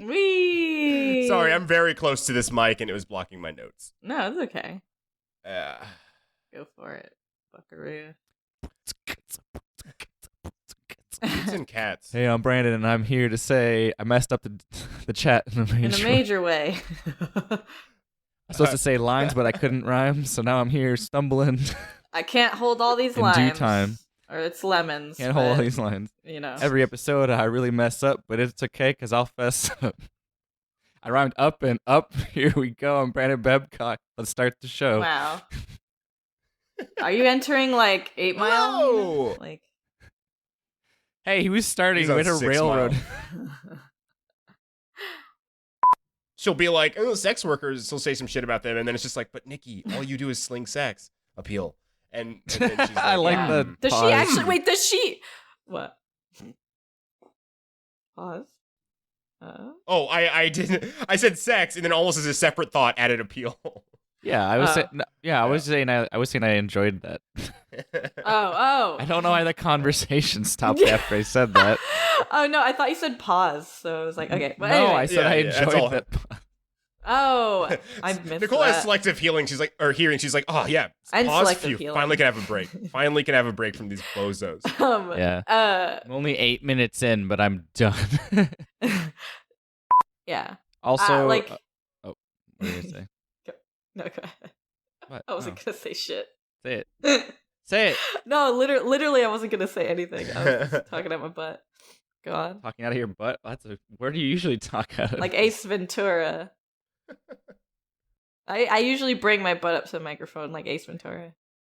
Wee. Sorry, I'm very close to this mic and it was blocking my notes. No, it's okay. Uh, Go for it, buckaroo. it's in cats. Hey, I'm Brandon, and I'm here to say I messed up the chat in a major. In a major way. I'm supposed to say lines, but I couldn't rhyme, so now I'm here stumbling I can't hold all these in limes. due time. Or it's lemons. Can't hold all but, these lines. You know. Every episode, I really mess up, but it's okay because I'll fess up. I rhymed up and up. Here we go. I'm Brandon Babcock. Let's start the show. Wow. Are you entering like 8 Mile? No. Like. Hey, he was starting He's on with a 6 railroad. Mile. She'll be like, oh, sex workers. She'll say some shit about them. And then it's just like, but Nikki, all you do is sling sex appeal. And then she's like, I like Yeah. the. Does she pause. actually? Wait, does she? What? Pause. Oh, I didn't. I said sex, and then almost as a separate thought, added appeal. Yeah, I was. Oh. Saying, yeah, I was saying. I was saying I enjoyed that. Oh. I don't know why the conversation stopped after I said that. Oh no, I thought you said pause, so I was like, okay. But No, anyway. I said I Yeah, that's all. enjoyed that. Oh, I missed Nicole has that. selective healing. She's like, or hearing. She's like, oh yeah, And pause. selective Phew. healing. Finally can have a break. Finally can have a break from these bozos. Yeah. I'm only 8 minutes in, but I'm done. Yeah. Also, like. what did I say? No, go ahead. What? I wasn't gonna say shit. Say it. Say it. No, literally, I wasn't gonna say anything. I was just talking out my butt. Go on. Talking out of your butt. Where do you usually talk out of? Like Ace Ventura. I usually bring my butt up to the microphone like Ace Ventura.